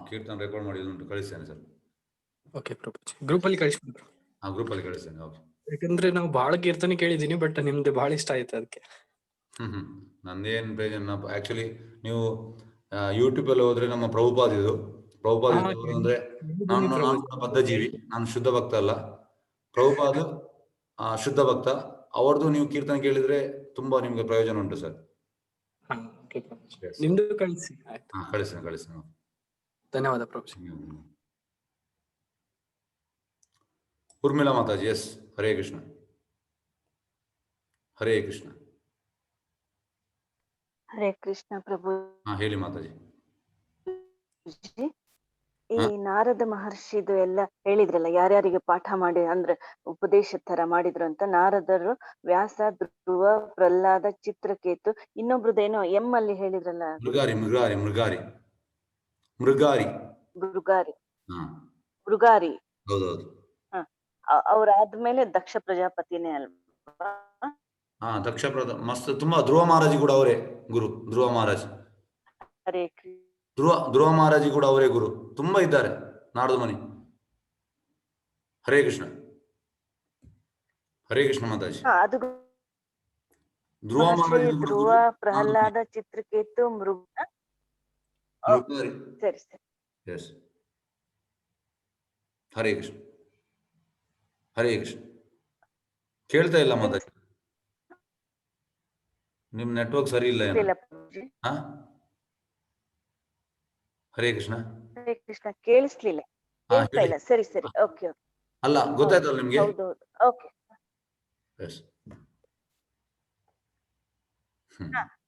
ಕೀರ್ತನೆ ರೆಕಾರ್ಡ್ ಮಾಡಿ ಉಂಟು, ಕಳಿಸ್ತೇನೆ ಸರ್. ಓಕೆ ಪ್ರಭುಜಿ, ಗ್ರೂಪ್ ಅಲ್ಲಿ ಕಳಿಸ್ಬಿಡ್ರಿ. ಗ್ರೂಪ್ ಅಲ್ಲಿ ಕಳಿಸ್ತೇನೆ. ಓಕೆ. ಯಾಕಂದ್ರೆ ನಾವು ಬಹಳ ಕೀರ್ತನೆ ಕೇಳಿದೀನಿ, ಬಟ್ ನಿಮ್ದು ಬಹಳ ಇಷ್ಟ ಆಯ್ತು ಅದಕ್ಕೆ. ನಂದೇನ್ ಪ್ರಯೋಜನ, ಆಕ್ಚುಲಿ ನೀವು ಯೂಟ್ಯೂಬ್ ಅಲ್ಲಿ ಹೋದ್ರೆ ನಮ್ಮ ಪ್ರಭುಪಾದ್ ಅಂದ್ರೆ ನಾನು ಬದ್ಧಜೀವಿ, ನಾನು ಶುದ್ಧ ಭಕ್ತ ಅಲ್ಲ. ಪ್ರಭುಪಾದ್ ಶುದ್ಧ ಭಕ್ತ. ಅವ್ರದ್ದು ನೀವು ಕೀರ್ತನೆ ಕೇಳಿದ್ರೆ ತುಂಬಾ ನಿಮ್ಗೆ ಪ್ರಯೋಜನ ಉಂಟು ಸರ್. ನಿಮ್ದು ಕಳಿಸಿ. ಕಳಿಸ್ತೇನೆ. ಧನ್ಯವಾದ ಪ್ರಭು. ಉರ್ಮಿಳಾ ಮಾತಾಜಿ. ಎಸ್. ಹರೇ ಕೃಷ್ಣ. ಹರೇ ಕೃಷ್ಣ. ಹರೇ ಕೃಷ್ಣ ಪ್ರಭು. ಹೇಳಿ ಮಾತಾಜಿ. ಈ ನಾರದ ಮಹರ್ಷಿದು ಎಲ್ಲ ಹೇಳಿದ್ರಲ್ಲ, ಯಾರ್ಯಾರಿಗೆ ಪಾಠ ಮಾಡಿ ಅಂದ್ರೆ ಉಪದೇಶ ತರ ಮಾಡಿದ್ರು ಅಂತ. ನಾರದರು, ವ್ಯಾಸ, ಧ್ರುವ, ಪ್ರಹ್ಲಾದ, ಚಿತ್ರಕೇತು, ಇನ್ನೊಬ್ರದೇನೋ ಎಂ ಅಲ್ಲಿ ಹೇಳಿದ್ರಲ್ಲ, ಮೃಗಾರಿ. ಹೌದೌದು. ಅವ್ರಾದ್ಮೇಲೆ ದಕ್ಷ ಪ್ರಜಾಪತಿನೇ ಅಲ್ವಾ? ದಕ್ಷ ಮಸ್ತ್. ತುಂಬಾ ಧ್ರುವ ಮಹಾರಾಜಿ ಕೂಡ ಅವರೇ ಗುರು. ಧ್ರುವ ಮಹಾರಾಜ್, ಹರೇ ಧ್ರುವ ಮಹಾರಾಜಿ ಕೂಡ ಅವರೇ ಗುರು. ತುಂಬಾ ಇದ್ದಾರೆ ನಾರದ ಮನಿ. ಹರೇ ಕೃಷ್ಣ. ಹರೇ ಕೃಷ್ಣ ಮಾತಾಜಿ. ಅದು ಧ್ರುವ ಮಹಾರಾಜಿ, ಧ್ರುವ, ಪ್ರಹ್ಲಾದ, ಚಿತ್ರಕೇತು, ಮೃಗ. ಸರಿ. ಎಸ್. ಹರೇ ಕೃಷ್ಣ. ಹರೇ ಕೃಷ್ಣ. ಕೇಳ್ತಾ ಇಲ್ಲ ಮಾತಾಜಿ, ನಿಮ್ ನೆಟ್ವರ್ಕ್ ಸರಿ ಇಲ್ಲ ಏನೋ. ಹರೇ ಕೃಷ್ಣ. ಹರೇ ಕೃಷ್ಣ. ಕೇಳಿಸ್ಲಿಲ್ಲ. ಸರಿ. ಓಕೆ. ಅಲ್ಲ, ಗೊತ್ತಾಯ್ತಲ್ಲ ನಿಮ್ಗೆ? ಹೌದೌದು. ಓಕೆ.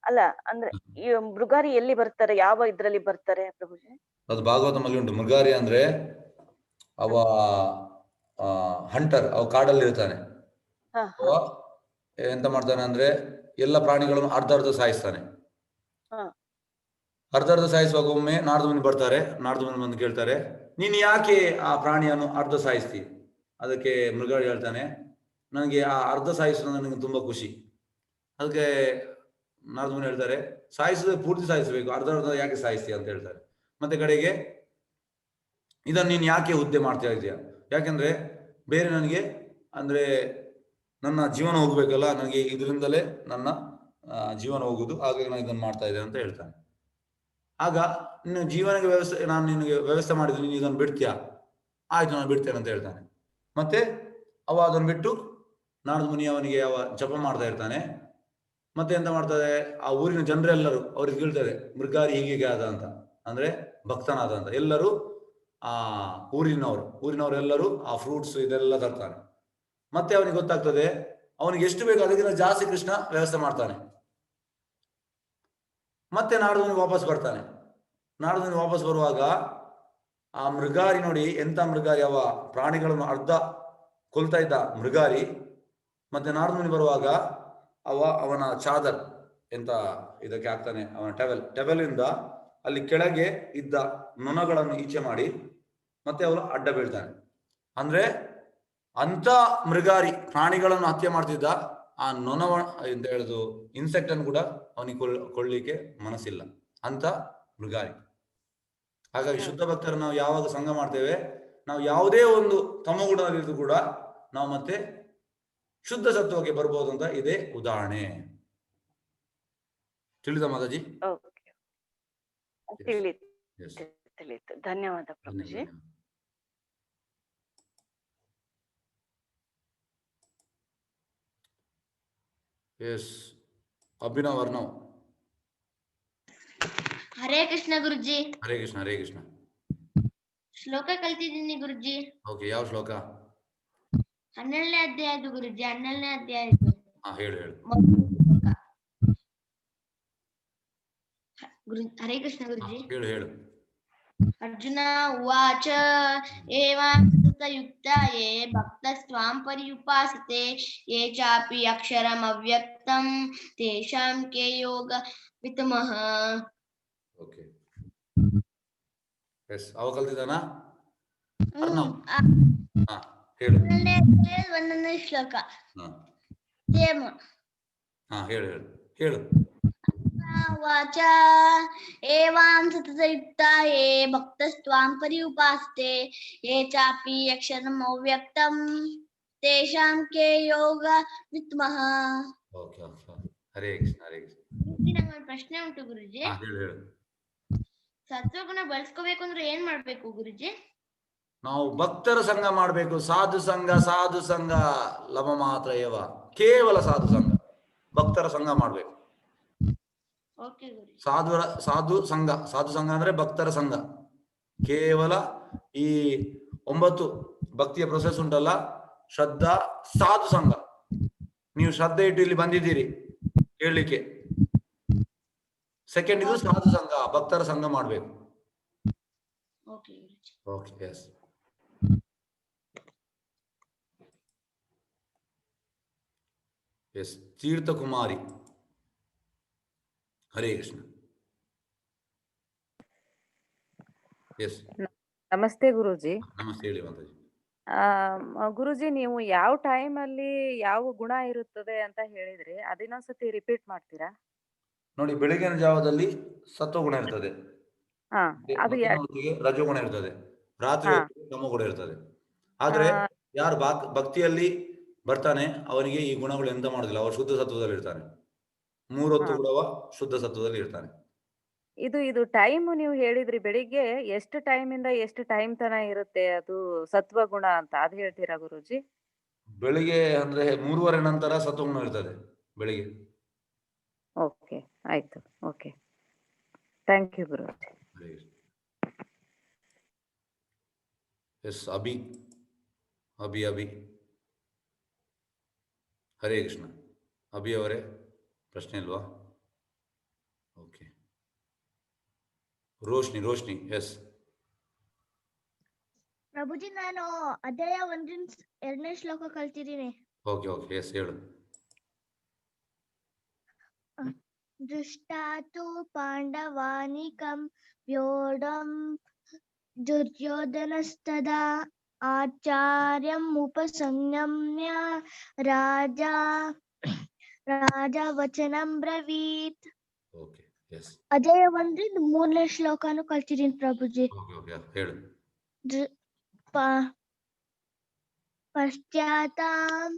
ಅಲ್ಲ ಅಂದ್ರೆ ಈ ಮೃಗಾರಿ ಎಲ್ಲಿ ಬರ್ತಾರೆ, ಯಾವ ಇದ್ರಲ್ಲಿ ಬರ್ತಾರೆ ಪ್ರಭುಜಿ? ಅದು ಭಾಗವತಮಲ್ಲಿ ಉಂಟು. ಮೃಗಾರಿ ಅಂದ್ರೆ ಅವ ಹಂಟರ್, ಅವ ಕಾಡಲ್ಲಿ ಇರ್ತಾನೆ. ಅವ ಎಂತ ಮಾಡ್ತಾನೆ ಅಂದ್ರೆ ಎಲ್ಲ ಪ್ರಾಣಿಗಳನ್ನು ಅರ್ಧ ಸಾಯಿಸ್ತಾನೆ. ಅರ್ಧ ಸಾಯಿಸುವಾಗ ಒಮ್ಮೆ ನಾರದ ಮುನಿ ಬರ್ತಾರೆ. ನಾರದ ಮುನಿ ಬಂದು ಕೇಳ್ತಾರೆ, ನೀನು ಯಾಕೆ ಆ ಪ್ರಾಣಿಯನ್ನು ಅರ್ಧ ಸಾಯಿಸ್ತಿ? ಅದಕ್ಕೆ ಮೃಗಾರಿ ಹೇಳ್ತಾನೆ, ನನಗೆ ಆ ಅರ್ಧ ಸಾಯಿಸೋದು ನನಗೆ ತುಂಬಾ ಖುಷಿ. ಅದಕ್ಕೆ ನಾರದ ಮುನಿ ಹೇಳ್ತಾರೆ, ಸಾಯಿಸೋದೇ ಪೂರ್ತಿ ಸಾಯಿಸಬೇಕು, ಅರ್ಧ ಯಾಕೆ ಸಾಯಿಸ್ತೀಯ ಅಂತ ಹೇಳ್ತಾರೆ. ಮತ್ತೆ ಕಡೆಗೆ, ಇದನ್ನು ನೀನು ಯಾಕೆ ಹುದ್ದೆ ಮಾಡ್ತಾ ಇದೀಯ? ಯಾಕೆಂದ್ರೆ ಬೇರೆ ನನಗೆ ಅಂದ್ರೆ ನನ್ನ ಜೀವನ ಹೋಗ್ಬೇಕಲ್ಲ, ನನಗೆ ಇದರಿಂದಲೇ ನನ್ನ ಜೀವನ ಹೋಗುದು, ಹಾಗಾಗಿ ನಾನು ಇದನ್ನು ಮಾಡ್ತಾ ಇದ್ದೇನೆ ಅಂತ ಹೇಳ್ತಾನೆ. ಆಗ ನಿನ್ನ ಜೀವನಕ್ಕೆ ವ್ಯವಸ್ಥೆ, ನಾನು ನಿನಗೆ ವ್ಯವಸ್ಥೆ ಮಾಡಿದ್ರೆ ನೀನು ಇದನ್ನು ಬಿಡ್ತೀಯಾ? ಆಯ್ತು, ನಾನು ಬಿಡ್ತೇನೆ ಅಂತ ಹೇಳ್ತಾನೆ. ಮತ್ತೆ ಅವ ಅದನ್ನು ಬಿಟ್ಟು ನಾರದ ಮುನಿ ಅವನಿಗೆ ಅವ ಜಪ ಮಾಡ್ತಾ ಇರ್ತಾನೆ. ಮತ್ತೆ ಎಂತ ಮಾಡ್ತಾರೆ, ಆ ಊರಿನ ಜನರೆಲ್ಲರೂ ಅವ್ರಿಗೆ ಹೇಳ್ತಾರೆ, ಮೃಗಾರಿ ಹೀಗೆ ಆದ ಅಂತ, ಅಂದ್ರೆ ಭಕ್ತನಾದ ಅಂತ. ಎಲ್ಲರೂ ಆ ಊರಿನವರೆಲ್ಲರೂ ಆ ಫ್ರೂಟ್ಸ್ ಇದೆಲ್ಲ ತರ್ತಾನೆ. ಮತ್ತೆ ಅವನಿಗೆ ಗೊತ್ತಾಗ್ತದೆ ಅವನಿಗೆ ಎಷ್ಟು ಬೇಕು ಅದಕ್ಕಿಂತ ಜಾಸ್ತಿ ಕೃಷ್ಣ ವ್ಯವಸ್ಥೆ ಮಾಡ್ತಾನೆ. ಮತ್ತೆ ನಾರದನಿಗೆ ವಾಪಸ್ ಬರ್ತಾನೆ. ನಾರದನಿಗೆ ವಾಪಸ್ ಬರುವಾಗ ಆ ಮೃಗಾರಿ ನೋಡಿ, ಎಂತ ಮೃಗಾರಿ, ಅವ ಪ್ರಾಣಿಗಳನ್ನು ಅರ್ಧ ಕೊಲ್ತಾ ಇದ್ದ ಮೃಗಾರಿ. ಮತ್ತೆ ನಾರದಮುನಿ ಬರುವಾಗ ಅವನ ಚಾದರ್ ಎಂತ ಇದಕ್ಕೆ ಹಾಕ್ತಾನೆ, ಅವನ ಟೆವೆಲಿಂದ ಅಲ್ಲಿ ಕೆಳಗೆ ಇದ್ದ ನೊಣಗಳನ್ನು ಈಚೆ ಮಾಡಿ ಮತ್ತೆ ಅವನು ಅಡ್ಡ ಬೀಳ್ತಾನೆ. ಅಂದ್ರೆ ಅಂತ ಮೃಗಾರಿ ಪ್ರಾಣಿಗಳನ್ನು ಹತ್ಯೆ ಮಾಡ್ತಿದ್ದ ಆ ನೊಣವ ಅಂತ ಹೇಳುದು ಇನ್ಸೆಕ್ಟ್ ಅನ್ನು ಕೂಡ ಅವನಿಗೆ ಕೊಳ್ಳಿಕ್ಕೆ ಮನಸ್ಸಿಲ್ಲ, ಅಂತ ಮೃಗಾರಿ. ಹಾಗಾಗಿ ಶುದ್ಧ ಭಕ್ತರು ನಾವು ಯಾವಾಗ ಸಂಘ ಮಾಡ್ತೇವೆ, ನಾವು ಯಾವುದೇ ಒಂದು ತಮಗುಣದಲ್ಲಿದ್ದು ಕೂಡ ನಾವು ಮತ್ತೆ ಶುದ್ಧ ಸತ್ವಕ್ಕೆ ಬರ್ಬೋದು ಅಂತ ಇದೇ ಉದಾಹರಣೆ. ತಿಳಿದ ಮಾತಾಜಿ? ತಿಳಿತು. ಧನ್ಯವಾದ ಪ್ರಭುಜಿ. ಎಸ್, ಅಭಿನವ್ ಅರ್ನವ್. ಹರೇ ಕೃಷ್ಣ ಗುರುಜಿ. ಹರೇ ಕೃಷ್ಣ, ಹರೇ ಕೃಷ್ಣ. ಶ್ಲೋಕ ಕಲ್ತಿದ್ದೀನಿ ಗುರುಜಿ. ಓಕೆ, ಯಾವ ಶ್ಲೋಕ? 12ನೇ ಅಧ್ಯಾಯದು ಗುರುಜಿ, 12ನೇ ಅಧ್ಯಾಯದು. ಹೇಳು. ಹರೇ ಕೃಷ್ಣ ಗುರುಜಿ. ಹೇಳು. ಅರ್ಜುನ ಉವಾಚ ಏವಾಂ ಯುಕ್ತಾಯೇ ಭಕ್ತಸ್ತ್ವಾಂ ಪರ್ಯುಪಾಸತೆ ಯೇ ಚಾಪಿ ಅಕ್ಷರಂ ಅವ್ಯಕ್ತಂ ತೇಷಾಂ ಕೇ ಯೋಗ ವಿತಮಃ. ಓಕೆ, ಎಸ್, ಅವ ಕಲ್ತಿದ್ದಾನಾ? ಹೇಳು. 1ನೇ ಶ್ಲೋಕ. ಹೇಳು. ವಾಚ ಏವಾಂ ಸತತಯುಕ್ತಾಯೇ ಭಕ್ತಸ್ತ್ವಾಂ ಪರ್ಯುಪಾಸತೆ ಯೇ ಚಾಪಿ ಅಕ್ಷರಂ ಅವ್ಯಕ್ತಂ ತೇಷಾಂ ಕೇ ಯೋಗ ವಿದ್ಮಃ. ಓಕೆ, ಹರೇ ಕೃಷ್ಣ, ಹರೇ ಕೃಷ್ಣ. ನಂಗೊಂದು ಪ್ರಶ್ನೆ ಉಂಟು ಗುರುಜಿ. ಹೇಳು. ಸತ್ವಗುಣ ಬಳಸ್ಕೋಬೇಕು ಅಂದ್ರೆ ಏನ್ ಮಾಡ್ಬೇಕು ಗುರುಜಿ? ನಾವು ಭಕ್ತರ ಸಂಘ ಮಾಡ್ಬೇಕು. ಸಾಧು ಸಂಘ ಲಭ ಮಾತ್ರ ಏವ, ಕೇವಲ ಸಾಧು ಭಕ್ತರ ಸಂಘ ಮಾಡ್ಬೇಕು. ಸಾಧು ಸಂಘ ಅಂದ್ರೆ ಭಕ್ತರ ಸಂಘ. ಕೇವಲ ಈ 9 ಭಕ್ತಿಯ ಪ್ರೊಸೆಸ್ ಉಂಟಲ್ಲ, ಶ್ರದ್ಧಾ, ಸಾಧು ಸಂಘ. ನೀವು ಶ್ರದ್ಧೆ ಇಟ್ಟು ಇಲ್ಲಿ ಬಂದಿದ್ದೀರಿ ಹೇಳಲಿಕ್ಕೆ. ಸೆಕೆಂಡ್ ಇದು ಸಾಧು ಸಂಘ, ಭಕ್ತರ ಸಂಘ ಮಾಡ್ಬೇಕು. Okay, yes. Yes, Teerthakumari. Hare Krishna. Yes, ನಮಸ್ತೆ ಗುರುಜಿ. ನಮಸ್ತೆ, ಹೇಳಿ ಮಾತಾಜಿ. ಗುರುಜಿ, ನೀವು ಯಾವ ಟೈಮ್ ಅಲ್ಲಿ ಯಾವ ಗುಣ ಇರುತ್ತದೆ ಅಂತ ಹೇಳಿದ್ರಿ, ಅದಿನ್ನೊಂದ್ಸತಿ ರಿಪೀಟ್ ಮಾಡ್ತೀರಾ? ನೋಡಿ, ಬೆಳಗಿನ ಜಾವದಲ್ಲಿ ಸತ್ವಗುಣ ಇರ್ತದೆ, ಅದು ರಜೋಗುಣ ಇರ್ತದೆ, ರಾತ್ರಿ ತಮೋಗುಣ ಇರ್ತದೆ. ಆದ್ರೆ ಯಾರು ಭಕ್ತಿಯಲ್ಲಿ ಬರ್ತಾನೆ ಅವನಿಗೆ ಈ ಗುಣಗಳು ಎಂತ ಮಾಡುದಿಲ್ಲ, ಅವರು ಶುದ್ಧ ಸತ್ವದಲ್ಲಿ ಇರ್ತಾನೆ. 3 ಹೊತ್ತು ಕೂಡ ಶುದ್ಧ ಸತ್ವದಲ್ಲಿ ಇರ್ತಾನೆ. ಇದು ಟೈಮ್ ನೀವು ಹೇಳಿದ್ರಿ, ಬೆಳಿಗ್ಗೆ ಎಷ್ಟು ಟೈಮ್ ಇಂದ ಎಷ್ಟು ಟೈಮ್ ತನ ಇರುತ್ತೆ ಅದು ಸತ್ವಗುಣ ಅಂತ, ಅದು ಹೇಳ್ತೀರಾ ಗುರುಜಿ? ಬೆಳಿಗ್ಗೆ ಅಂದ್ರೆ 3:30 ನಂತರ ಸತ್ವಗುಣ ಇರ್ತದೆ ಬೆಳಿಗ್ಗೆ. ಓಕೆ, ಆಯ್ತು. Okay, thank you Guruji. Yes, Abhi. Hare Krishna. Abhi ಅವರೇ, ಪ್ರಶ್ನೆ ಇಲ್ವಾ? ಓಕೆ. ರೋಶ್ನಿ. ಎಸ್ ಪ್ರಭುಜಿ, ನಾನು ಅಧ್ಯಾಯ 2ನೇ ಶ್ಲೋಕ ಕಲ್ತಿದ್ದೀನಿ. ಓಕೆ, ಎಸ್, ಹೇಳು. ದೃಷ್ಟಾತು ಪಾಂಡವಾನಿಕಂ ವ್ಯೋಢಂ ದುರ್ಯೋಧನಸ್ತದಾ ಆಚಾರ್ಯಂ ಉಪಸಂಗಮ್ಯ ರಾಜಾ ವಚನಂ ಬ್ರವೀತ್. Okay, yes. ಅಧ್ಯಾಯ 1 3ನೇ ಶ್ಲೋಕನು ಕಲ್ತಿದ್ದೀನಿ ಪ್ರಭುಜಿ. ಓಕೆ, ಹೇಳು. ಪಶ್ಚಾತ್ತಾಂ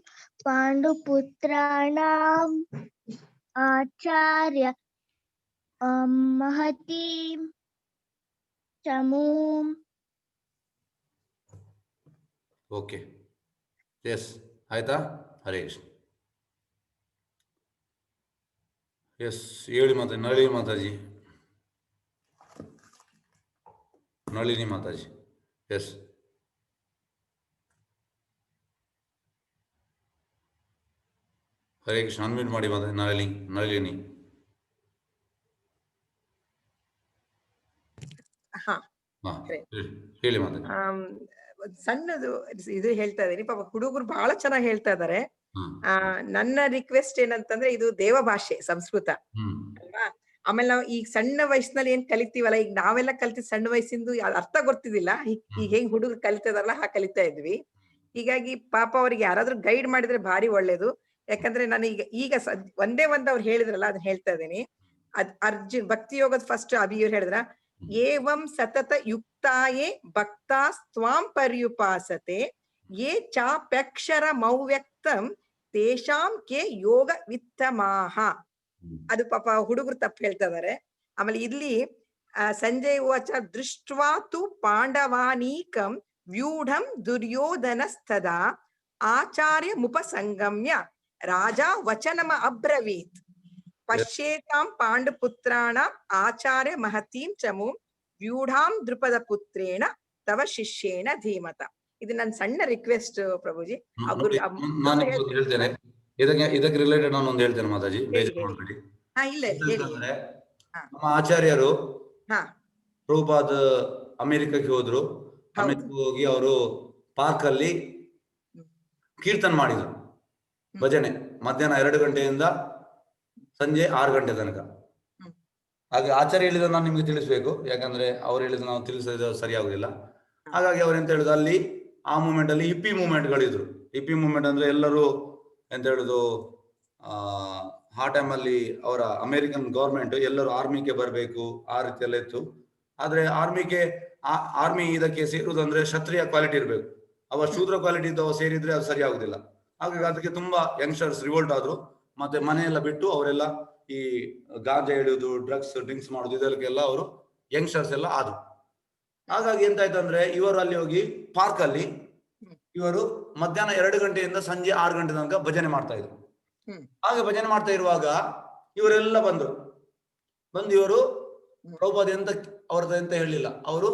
ಪಾಂಡುಪುತ್ರಾಣಾಂ ಆಚಾರ್ಯ ಮಹತೀಂ ಚಮೂಂ. ಓಕೆ, ಎಸ್, ಆಯ್ತಾ? ಹರೇ ಕೃಷ್ಣ. ಎಸ್, ಹೇಳಿ ನಳಿನಿ ಮಾತಾಜಿ. ಎಸ್. ಹರೇ ಕೃಷ್ಣ. ಅನ್ಮ್ಯೂಟ್ ಮಾಡಿ ಮತ್ತೆ ನಳಿನಿ. ಹಾ ಹಾ, ಹೇಳಿ ಮತ್ತೆ. ಒಂದ್ ಸಣ್ಣದು ಇದು ಹೇಳ್ತಾ ಇದೀನಿ. ಪಾಪ ಹುಡುಗರು ಬಹಳ ಚೆನ್ನಾಗಿ ಹೇಳ್ತಾ ಇದಾರೆ. ನನ್ನ ರಿಕ್ವೆಸ್ಟ್ ಏನಂತಂದ್ರೆ, ಇದು ದೇವ ಭಾಷೆ ಸಂಸ್ಕೃತ ಅಲ್ವಾ. ಆಮೇಲೆ ನಾವು ಈಗ ಸಣ್ಣ ವಯಸ್ಸಿನಲ್ಲಿ ಏನ್ ಕಲಿತೀವಲ್ಲ, ಈಗ ನಾವೆಲ್ಲ ಕಲ್ತಿದ್ ಸಣ್ಣ ವಯಸ್ಸಿಂದು ಅರ್ಥ ಗೊತ್ತಿದ್ದಿಲ್ಲ. ಈಗ ಹೆಂಗ್ ಹುಡುಗರು ಕಲಿತದಾರಲ್ಲ ಹಾ ಕಲಿತಾ ಇದ್ವಿ. ಹೀಗಾಗಿ ಪಾಪ ಅವ್ರಿಗೆ ಯಾರಾದ್ರೂ ಗೈಡ್ ಮಾಡಿದ್ರೆ ಭಾರಿ ಒಳ್ಳೇದು. ಯಾಕಂದ್ರೆ ನಾನು ಈಗ ಒಂದೇ ಅವ್ರು ಹೇಳಿದ್ರಲ್ಲ ಅದನ್ನ ಹೇಳ್ತಾ ಇದ್ದೀನಿ. ಅರ್ಜುನ್ ಭಕ್ತಿ ಯೋಗದ ಫಸ್ಟ್ ಅಭಿಯವ್ರು ಹೇಳಿದ್ರ, ಏವಂ ಸತತ ಯುಕ್ತಾಯೇ ಭಕ್ತಾಸ್ತ್ವಾಂ ಪರ್ಯುಪಾಸತೆ ಯೇ ಚಾಪ್ಯಕ್ಷರ ಮೌವ್ಯಕ್ತಂ ತೇಷಾಂ ಕೆ ಯೋಗ ವಿತ್ತಮಾಹ. ಅದು ಪಾಪ ಹುಡುಗರು ತಪ್ಪು ಹೇಳ್ತಾ ಇದಾರೆ. ಆಮೇಲೆ ಇಲ್ಲಿ ಸಂಜಯ್ ವಾಚ ದೃಷ್ಟ್ವಾ ತು ಪಾಂಡವಾನೀಕಂ ವ್ಯೂಢಂ ದುರ್ಯೋಧನಸ್ತದಾ ಆಚಾರ್ಯ ಮುಪಸಂಗಮ್ಯ ರಾಜ ವಚನಮ ಅಬ್ರವೀತ್ ಪಶ್ಯೇತಾಂ ಪಾಂಡುಪುತ್ರಾಣ ಆಚಾರ್ಯ ಮಹತೀಂ ಚಮುಂ ವ್ಯೂಢಾಂ ದೃಪದ ಪುತ್ರೇಣ ತವ ಶಿಷ್ಯೇಣ ಧೀಮತ. ಇದು ನನ್ನ ಸಣ್ಣ ರಿಕ್ವೆಸ್ಟ್ ಪ್ರಭುಜಿ. ನಾನು ಹೇಳ್ತೇನೆ ಇದಕ್ಕೆ ರಿಲೇಟೆಡ್ ನಾನು ಒಂದು ಹೇಳ್ತೇನೆ ಮಾತಾಜಿ, ಬೇಜಾರು ಮಾಡ್ಬೇಡಿ. ನಮ್ಮ ಆಚಾರ್ಯರು ಪ್ರಭುಪಾದ ಅಮೆರಿಕಕ್ಕೆ ಹೋದ್ರು. ಅಮೆರಿಕಕ್ಕೆ ಹೋಗಿ ಅವರು ಪಾರ್ಕ್ ಅಲ್ಲಿ ಕೀರ್ತನ ಮಾಡಿದ್ರು, ಭಜನೆ ಮಧ್ಯಾಹ್ನ 2 ಗಂಟೆಯಿಂದ ಸಂಜೆ 6 ಗಂಟೆ ತನಕ. ಹಾಗೆ ಆಚಾರ್ಯ ಹೇಳಿದ ನಾನು ನಿಮ್ಗೆ ತಿಳಿಸ್ಬೇಕು, ಯಾಕಂದ್ರೆ ಅವ್ರು ಹೇಳಿದ ನಾವು ತಿಳಿಸೋದು ಸರಿಯಾಗುದಿಲ್ಲ. ಹಾಗಾಗಿ ಅವ್ರು ಎಂತ ಹೇಳುದು, ಅಲ್ಲಿ ಆ ಮೂಮೆಂಟ್ ಅಲ್ಲಿ ಹಿಪ್ಪಿ ಮೂಮೆಂಟ್ಗಳಿದ್ರು. ಹಿಪ್ಪಿ ಮೂಮೆಂಟ್ ಅಂದ್ರೆ ಎಲ್ಲರೂ ಎಂತ ಹೇಳುದು, ಆ ಟೈಮಲ್ಲಿ ಅವರ ಅಮೆರಿಕನ್ ಗವರ್ಮೆಂಟ್ ಎಲ್ಲರೂ ಆರ್ಮಿಗೆ ಬರಬೇಕು ಆ ರೀತಿ ಎಲ್ಲ ಇತ್ತು. ಆದ್ರೆ ಆರ್ಮಿ ಇದಕ್ಕೆ ಸೇರುವುದಂದ್ರೆ ಕ್ಷತ್ರಿಯ ಕ್ವಾಲಿಟಿ ಇರಬೇಕು. ಅವ ಶೂದ್ರ ಕ್ವಾಲಿಟಿ ಇದ್ದವ ಸೇರಿದ್ರೆ ಅದು ಸರಿ ಆಗುದಿಲ್ಲ. ಹಾಗಾಗಿ ಅದಕ್ಕೆ ತುಂಬಾ ಯಂಗ್ಸ್ಟರ್ಸ್ ರಿವೋಲ್ಟ್ ಆದ್ರು. ಮತ್ತೆ ಮನೆಯೆಲ್ಲ ಬಿಟ್ಟು ಅವರೆಲ್ಲ ಈ ಗಾಂಜಾ ಹಿಡಿಯುವುದು, ಡ್ರಿಂಕ್ಸ್ ಮಾಡುದು, ಇದಕ್ಕೆಲ್ಲ ಅವರು ಯಂಗ್ಸ್ಟರ್ಸ್ ಎಲ್ಲ ಆದ್ರು. ಹಾಗಾಗಿ ಎಂತಾಯ್ತು ಅಂದ್ರೆ, ಇವರು ಅಲ್ಲಿ ಹೋಗಿ ಪಾರ್ಕ್ ಅಲ್ಲಿ ಇವರು ಮಧ್ಯಾಹ್ನ 2 ಗಂಟೆಯಿಂದ ಸಂಜೆ 6 ಗಂಟೆ ತನಕ ಭಜನೆ ಮಾಡ್ತಾ ಇದ್ರು. ಹಾಗೆ ಭಜನೆ ಮಾಡ್ತಾ ಇರುವಾಗ ಇವರೆಲ್ಲ ಬಂದು ಇವರು ಪ್ರಭುಪಾದ ಅವ್ರದ್ದು ಎಂತ ಹೇಳಿಲ್ಲ, ಅವರು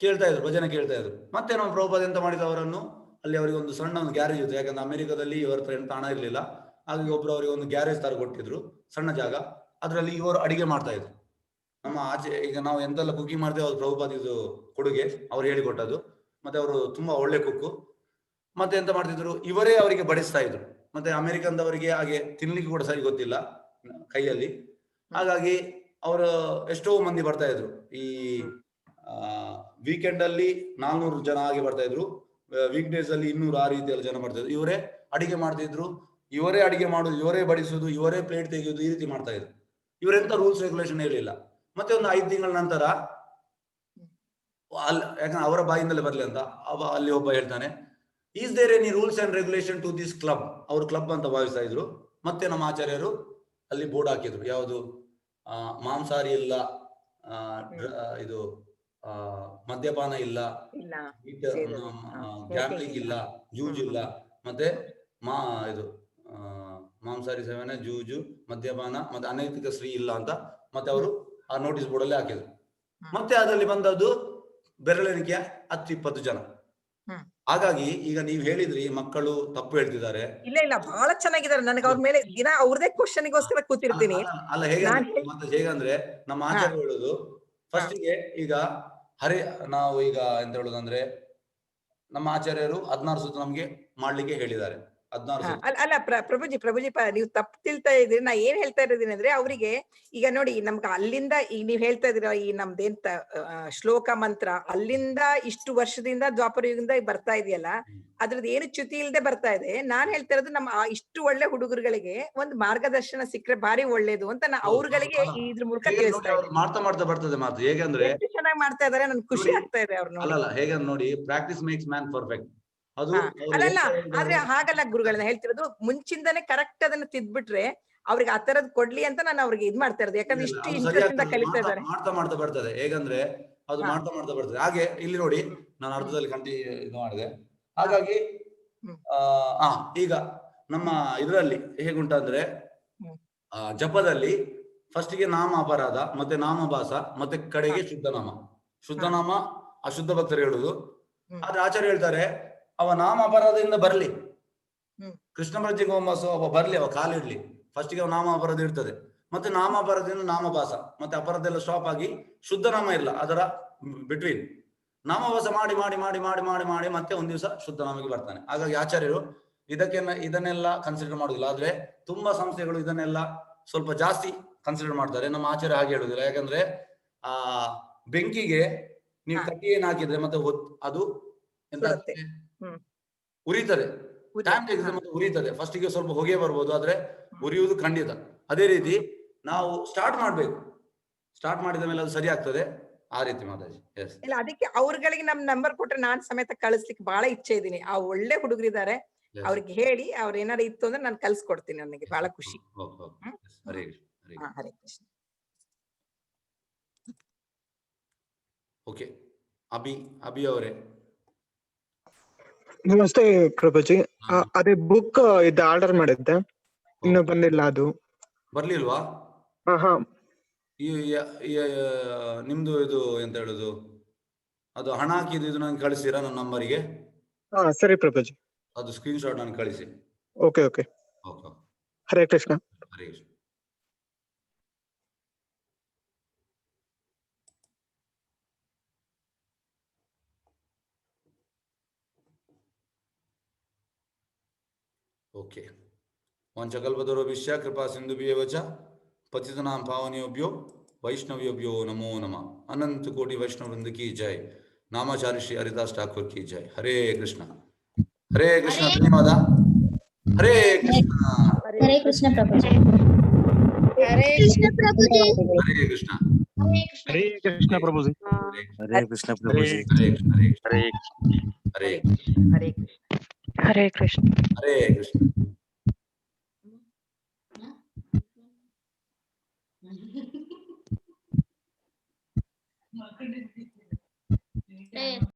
ಕೇಳ್ತಾ ಇದ್ರು, ಭಜನೆ ಕೇಳ್ತಾ ಇದ್ರು. ಮತ್ತೆ ನಾವು ಪ್ರಭುಪಾದ ಎಂತ ಮಾಡಿದ, ಅವರನ್ನು ಅಲ್ಲಿ ಅವರಿಗೆ ಒಂದು ಸಣ್ಣ ಒಂದು ಗ್ಯಾರೇಜ್ ಇತ್ತು. ಯಾಕಂದ್ರೆ ಅಮೆರಿಕದಲ್ಲಿ ಇವರ ಹತ್ರ ಎಂತ ಹಣ ಇರ್ಲಿಲ್ಲ. ಹಾಗಾಗಿ ಒಬ್ರು ಅವರಿಗೆ ಒಂದು ಗ್ಯಾರೇಜ್ ತರ ಕೊಟ್ಟಿದ್ರು, ಸಣ್ಣ ಜಾಗ. ಅದರಲ್ಲಿ ಇವರು ಅಡಿಗೆ ಮಾಡ್ತಾ ಇದ್ರು. ನಮ್ಮ ಆಚೆ ಈಗ ನಾವು ಎಂತೆಲ್ಲ ಕುಕಿಂಗ್ ಮಾಡ್ತೇವೆ ಅದು ಪ್ರಭುಪಾದ ಇದು ಕೊಡುಗೆ, ಅವ್ರು ಹೇಳಿಕೊಟ್ಟದ್ದು. ಮತ್ತೆ ಅವರು ತುಂಬಾ ಒಳ್ಳೆ ಕುಕ್ಕು. ಮತ್ತೆ ಎಂತ ಮಾಡ್ತಿದ್ರು, ಇವರೇ ಅವರಿಗೆ ಬಡಿಸ್ತಾ ಇದ್ರು. ಮತ್ತೆ ಅಮೆರಿಕನ್ದವರಿಗೆ ಹಾಗೆ ತಿನ್ಲಿಕ್ಕೆ ಕೂಡ ಸರಿ ಗೊತ್ತಿಲ್ಲ ಕೈಯಲ್ಲಿ. ಹಾಗಾಗಿ ಅವರು ಎಷ್ಟೋ ಮಂದಿ ಬರ್ತಾ ಇದ್ರು. ಈ ವೀಕೆಂಡ್ ಅಲ್ಲಿ 400 ಜನ ಹಾಗೆ ಬರ್ತಾ ಇದ್ರು, ವೀಕ್ ಡೇಸ್ ಅಲ್ಲಿ 200 ಆ ರೀತಿಯಲ್ಲಿ ಜನ ಬರ್ತಾ ಇದ್ರು. ಇವರೇ ಅಡಿಗೆ ಮಾಡ್ತಿದ್ರು, ಇವರೇ ಅಡಿಗೆ ಮಾಡುದು, ಇವರೇ ಬಡಿಸುದು, ಇವರೇ ಪ್ಲೇಟ್ ತೆಗೆಯುವುದು, ಈ ರೀತಿ ಮಾಡ್ತಾ ಇದ್ರು. ಇವರೆಂತ ರೂಲ್ಸ್ ರೆಗ್ಯುಲೇಷನ್ ಹೇಳಿಲ್ಲ. ಮತ್ತೆ ಒಂದು 5 ತಿಂಗಳ ನಂತರ ಯಾಕಂದ್ರೆ ಅವರ ಬಾಯಿಂದಲೇ ಬರ್ಲಿ ಅಂತ ಅಲ್ಲಿ ಒಬ್ಬ ಹೇಳ್ತಾನೆ, is there any rules and regulation to this club. ಅವರು ಕ್ಲಬ್ ಅಂತ ಭಾವಿಸ್ತಾ ಇದ್ರು. ಮತ್ತೆ ನಮ್ಮ ಆಚಾರ್ಯರು ಅಲ್ಲಿ ಬೋರ್ಡ್ ಹಾಕಿದ್ರು, ಯಾವುದು ಮಾಂಸಾಹಾರಿ ಇಲ್ಲ, ಇದು ಮದ್ಯಪಾನ ಇಲ್ಲ, ಗ್ಯಾಮ್ಲಿಂಗ್ ಇಲ್ಲ, ಜೂಜು ಇಲ್ಲ, ಮತ್ತೆ ಇದು ಮಾಂಸಾಹಾರಿ ಸೇವನೆ, ಜೂಜು, ಮದ್ಯಪಾನ ಮತ್ತೆ ಅನೈತಿಕ ಸ್ತ್ರೀ ಇಲ್ಲ ಅಂತ ಮತ್ತೆ ಅವರು ಆ ನೋಟಿಸ್ ಬೋರ್ಡ್ ಅಲ್ಲಿ ಹಾಕಿದ್ರು. ಮತ್ತೆ ಅದರಲ್ಲಿ ಬಂದದ್ದು ಬೆರಳೆಣಿಕೆಯ 10-20 ಜನ. ಹಾಗಾಗಿ ಈಗ ನೀವ್ ಹೇಳಿದ್ರಿ ಮಕ್ಕಳು ತಪ್ಪು ಹೇಳ್ತಿದ್ದಾರೆ. ಇಲ್ಲ ಬಹಳ ಚೆನ್ನಾಗಿದ್ದಾರೆ. ನನಗೆ ಅವ್ರ ಮೇಲೆ ದಿನ ಅವ್ರದೇ ಕ್ವಶನ್ಗೋಸ್ಕರ ಕೂತಿರ್ತೀನಿ. ಅಲ್ಲ ಹೇಗಂದ್ರೆ ನಮ್ಮ ಆಚಾರ್ಯ ಹೇಳುದು ಫಸ್ಟಿಗೆ, ಈಗ ನಾವು ಈಗ ಎಂತ ಹೇಳುದಂದ್ರೆ, ನಮ್ಮ ಆಚಾರ್ಯರು 16 ಸುತ್ತು ನಮ್ಗೆ ಮಾಡ್ಲಿಕ್ಕೆ ಹೇಳಿದ್ದಾರೆ. 16 ಅಲ್ಲ ಪ್ರಭುಜಿ ನೀವು ತಪ್ಪು ತಿಳ್ತಾ ಇದ್ರಿ. ನಾ ಏನ್ ಹೇಳ್ತಾ ಇರೋದಿನಿ ಅಂದ್ರೆ, ಅವರಿಗೆ ಈಗ ನೋಡಿ, ನಮ್ಗೆ ಅಲ್ಲಿಂದ ಈಗ ನೀವ್ ಹೇಳ್ತಾ ಇದೀರ ಈ ನಮ್ದೇಂತ ಶ್ಲೋಕ ಮಂತ್ರ ಅಲ್ಲಿಂದ ಇಷ್ಟು ವರ್ಷದಿಂದ ದ್ವಾಪರ ಯುಗದಿಂದ ಬರ್ತಾ ಇದೆಯಲ್ಲ, ಅದ್ರದ್ದು ಏನು ಚ್ಯುತಿ ಇಲ್ಲದೆ ಬರ್ತಾ ಇದೆ. ನಾನ್ ಹೇಳ್ತಾ ಇರೋದು, ನಮ್ಮ ಇಷ್ಟು ಒಳ್ಳೆ ಹುಡುಗರುಗಳಿಗೆ ಒಂದು ಮಾರ್ಗದರ್ಶನ ಸಿಕ್ಕರೆ ಭಾರಿ ಒಳ್ಳೇದು ಅಂತ ನಾ ಅವ್ರಗಳಿಗೆ ಇದ್ರ ಮೂಲಕ ತಿಳಿಸ್ತಾ ಇದ್ದೀನಿ. ಮಾಡ್ತಾ ಬರ್ತದೆ ಮಾತು. ಹೇಗಂದ್ರೆ ಎಷ್ಟು ಚೆನ್ನಾಗಿ ಮಾಡ್ತಾ ಇದಾರೆ, ನನ್ಗೆ ಖುಷಿ ಆಗ್ತಾ ಇದೆ ಅವ್ರನ್ನ. ಅಲ್ಲ ಹೇಗಂದ್ರೆ ನೋಡಿ, ಪ್ರಾಕ್ಟೀಸ್ ಮೇಕ್ಸ್ ಮ್ಯಾನ್ ಪರ್ಫೆಕ್ಟ್. ಅದು ಅಲ್ಲಲ್ಲ, ಆದ್ರೆ ಹಾಗಲ್ಲ ಗುರುಗಳನ್ನ ಹೇಳ್ತಿರೋದು. ಮುಂಚಿಂದಾನೆ ಕರೆಕ್ಟ್ ಅದನ್ನ ತಿದ್ಬಿಟ್ರೆ ಅವ್ರಿಗೆ ಆ ತರದ್ ಕೊಡ್ಲಿ ಅಂತ ನಾನು ಅವ್ರಿಗೆ ಇದ್ ಮಾಡ್ತಾ ಇರೋದು. ಯಾಕಂದ್ರೆ ಇಷ್ಟು ಇಂಟ್ರೆಸ್ಟ್ ಇಂದ ಕಲಿತಾ ಇದ್ದಾರೆ. ಮಾಡ್ತಾ ಬರ್ತದೆ. ಹೇಗಂದ್ರೆ ಅದು ಮಾಡ್ತಾ ಬರ್ತದೆ. ಹಾಗೆ ಇಲ್ಲಿ ನೋಡಿ, ನಾನು ಅರ್ಧದಲ್ಲಿ ಇದು ಮಾಡಿದೆ. ಹಾಗಾಗಿ ಈಗ ನಮ್ಮ ಇದರಲ್ಲಿ ಹೇಗುಂಟಂದ್ರೆ, ಜಪದಲ್ಲಿ ಫಸ್ಟಿಗೆ ನಾಮ ಅಪರಾಧ, ಮತ್ತೆ ನಾಮಭಾಸ, ಮತ್ತೆ ಕಡೆಗೆ ಶುದ್ಧನಾಮ ಅಶುದ್ಧ ಭಕ್ತರು ಹೇಳುದು. ಹ್ಮ್. ಆದ್ರೆ ಆಚಾರ್ಯ ಹೇಳ್ತಾರೆ ಅವ ನಾಮ ಅಪರಾಧದಿಂದ ಬರ್ಲಿ, ಹ್ಮ್. ಕೃಷ್ಣ ಪ್ರಜ್ಞೆಗೆ ಒಬ್ಬ ಬರ್ಲಿ, ಅವ ಕಾಲಿಡ್ಲಿ. ಫಸ್ಟ್ಗೆ ಅವ ನಾಮ ಅಪರಾಧ ಇರ್ತದೆ, ಮತ್ತೆ ನಾಮ ಅಪರಾಧದಿಂದ ನಾಮಭಾಸ, ಮತ್ತೆ ಅಪರಾಧ ಎಲ್ಲ ಸ್ಟಾಪ್ ಆಗಿ ಶುದ್ಧ ನಾಮ ಇಲ್ಲ, ಅದರ ಬಿಟ್ವೀನ್ ನಾಮಭಾಸ ಮಾಡಿ ಮಾಡಿ ಮಾಡಿ ಮಾಡಿ ಮಾಡಿ ಮಾಡಿ ಮತ್ತೆ ಒಂದ್ ದಿವಸ ಶುದ್ಧ ನಾಮಕ್ಕೆ ಬರ್ತಾನೆ. ಹಾಗಾಗಿ ಆಚಾರ್ಯರು ಇದನ್ನೆಲ್ಲ ಕನ್ಸಿಡರ್ ಮಾಡುದಿಲ್ಲ. ಆದ್ರೆ ತುಂಬಾ ಸಂಸ್ಥೆಗಳು ಇದನ್ನೆಲ್ಲ ಸ್ವಲ್ಪ ಜಾಸ್ತಿ ಕನ್ಸಿಡರ್ ಮಾಡ್ತಾರೆ. ನಮ್ಮ ಆಚಾರ್ಯ ಹಾಗೆ ಹೇಳುದಿಲ್ಲ. ಯಾಕಂದ್ರೆ ಆ ಬೆಂಕಿಗೆ ನೀವು ಕಟ್ಟಿ ಏನ್ ಹಾಕಿದ್ರೆ ಮತ್ತೆ ಅದು ಎಂತ ಸುಡುತ್ತೆ. ಹ್ಮ್. ಉರಿತದೆ, ಟೈಮ್ ತೆಗೆದ್ರೆ ಮತ್ತೆ ಉರಿತದೆ. ಫಸ್ಟಿಗೆ ಸ್ವಲ್ಪ ಹೊಗೆ ಬರ್ಬೋದು, ಆದ್ರೆ ಉರಿಯುವುದು ಖಂಡಿತ. ಅದೇ ರೀತಿ ನಾವು ಸ್ಟಾರ್ಟ್ ಮಾಡ್ಬೇಕು, ಸ್ಟಾರ್ಟ್ ಮಾಡಿದ ಮೇಲೆ ಅದು ಸರಿ ಆಗ್ತದೆ. ಆ ರೀತಿ ಮಾತಾಡಿ. ಇಲ್ಲ, ಅದಕ್ಕೆ ಅವ್ರಗಳಿಗೆ ನಮ್ ನಂಬರ್ ಕೊಟ್ರೆ ನಾನ್ ಸಮೇತ ಕಳಿಸ್ಲಿಕ್ಕೆ ಬಹಳ ಇಚ್ಛೆ ಇದೀನಿ. ಆ ಒಳ್ಳೆ ಹುಡುಗರಿದ್ದಾರೆ, ಅವ್ರಿಗೆ ಹೇಳಿ ಅವ್ರ ಏನಾರ ಇತ್ತು ಅಂದ್ರೆ ನಾನು ಕಳ್ಸಿಕೊಡ್ತೀನಿ. ನನಗೆ ಬಹಳ ಖುಷಿ. ಹರೇ ಹಾ, ಹರೇ ಕೃಷ್ಣ. ಓಕೆ, ಅಭಿ ಅವರೇ. ನಮಸ್ತೆ ಪ್ರಭುಜಿ. ಅದೇ ಬುಕ್ ಇದು ಆರ್ಡರ್ ಮಾಡಿದ್ದೆ, ಇನ್ನು ಬಂದಿಲ್ಲ. ಅದು ಬರ್ಲಿಲ್ವಾ? ಹಾ ನಿಮ್ದು ಇದು ಎಂತ ಹೇಳುದು, ಅದು ಹಣ ಹಾಕಿದ್ದು ಇದು ನಂಗೆ ಕಳಿಸ್ತೀರಾ ನನ್ನ ನಂಬರಿಗೆ? ಹಾ ಸರಿ ಪ್ರಭುಜಿ. ಅದು ಸ್ಕ್ರೀನ್ ಶಾಟ್ ನಾನು ಕಳಿಸಿ. Okay okay. Okay, Hare Krishna. Hare Krishna. Okay. ವಂಚಕಲ್ಪತರುಭ್ಯಶ್ಚ ಕೃಪಾ ಸಿಂಧುಭ್ಯೇವ ಚ ಪತಿತನಾಂ ಪಾವನೇಭ್ಯೋ ವೈಷ್ಣವೇಭ್ಯೋ ನಮೋ ನಮಃ. ಅನಂತ ಕೋಟಿ ವೈಷ್ಣವ ವೃಂದ ಕಿ ಜೈ. ನಾಮಾಚಾರ್ಯ ಶ್ರೀ ಹರಿದಾಸ್ ಠಾಕೂರ್ ಕಿ ಜೈ. ಹರೇ ಕೃಷ್ಣ. ಹರೇ ಕೃಷ್ಣ. ಧನ್ಯವಾದ. ಹರೇ ಕೃಷ್ಣ. ಹರೇ ಕೃಷ್ಣ ಪ್ರಭುಜಿ. ಹರೇ ಕೃಷ್ಣ ಪ್ರಭುಜಿ. ಹರೇ ಕೃಷ್ಣ. ಹರೇ ಕೃಷ್ಣ ಪ್ರಭುಜಿ. ಹರೇ ಕೃಷ್ಣ ಪ್ರಭುಜಿ. ಹರೇ ಕೃಷ್ಣ. ಹರೇ ಕೃಷ್ಣ. ಹರೇ ಹರೇ ಹರೇ ಕೃಷ್ಣ. ಹರೇ ಕೃಷ್ಣ. ಹರೇ ಕೃಷ್ಣ.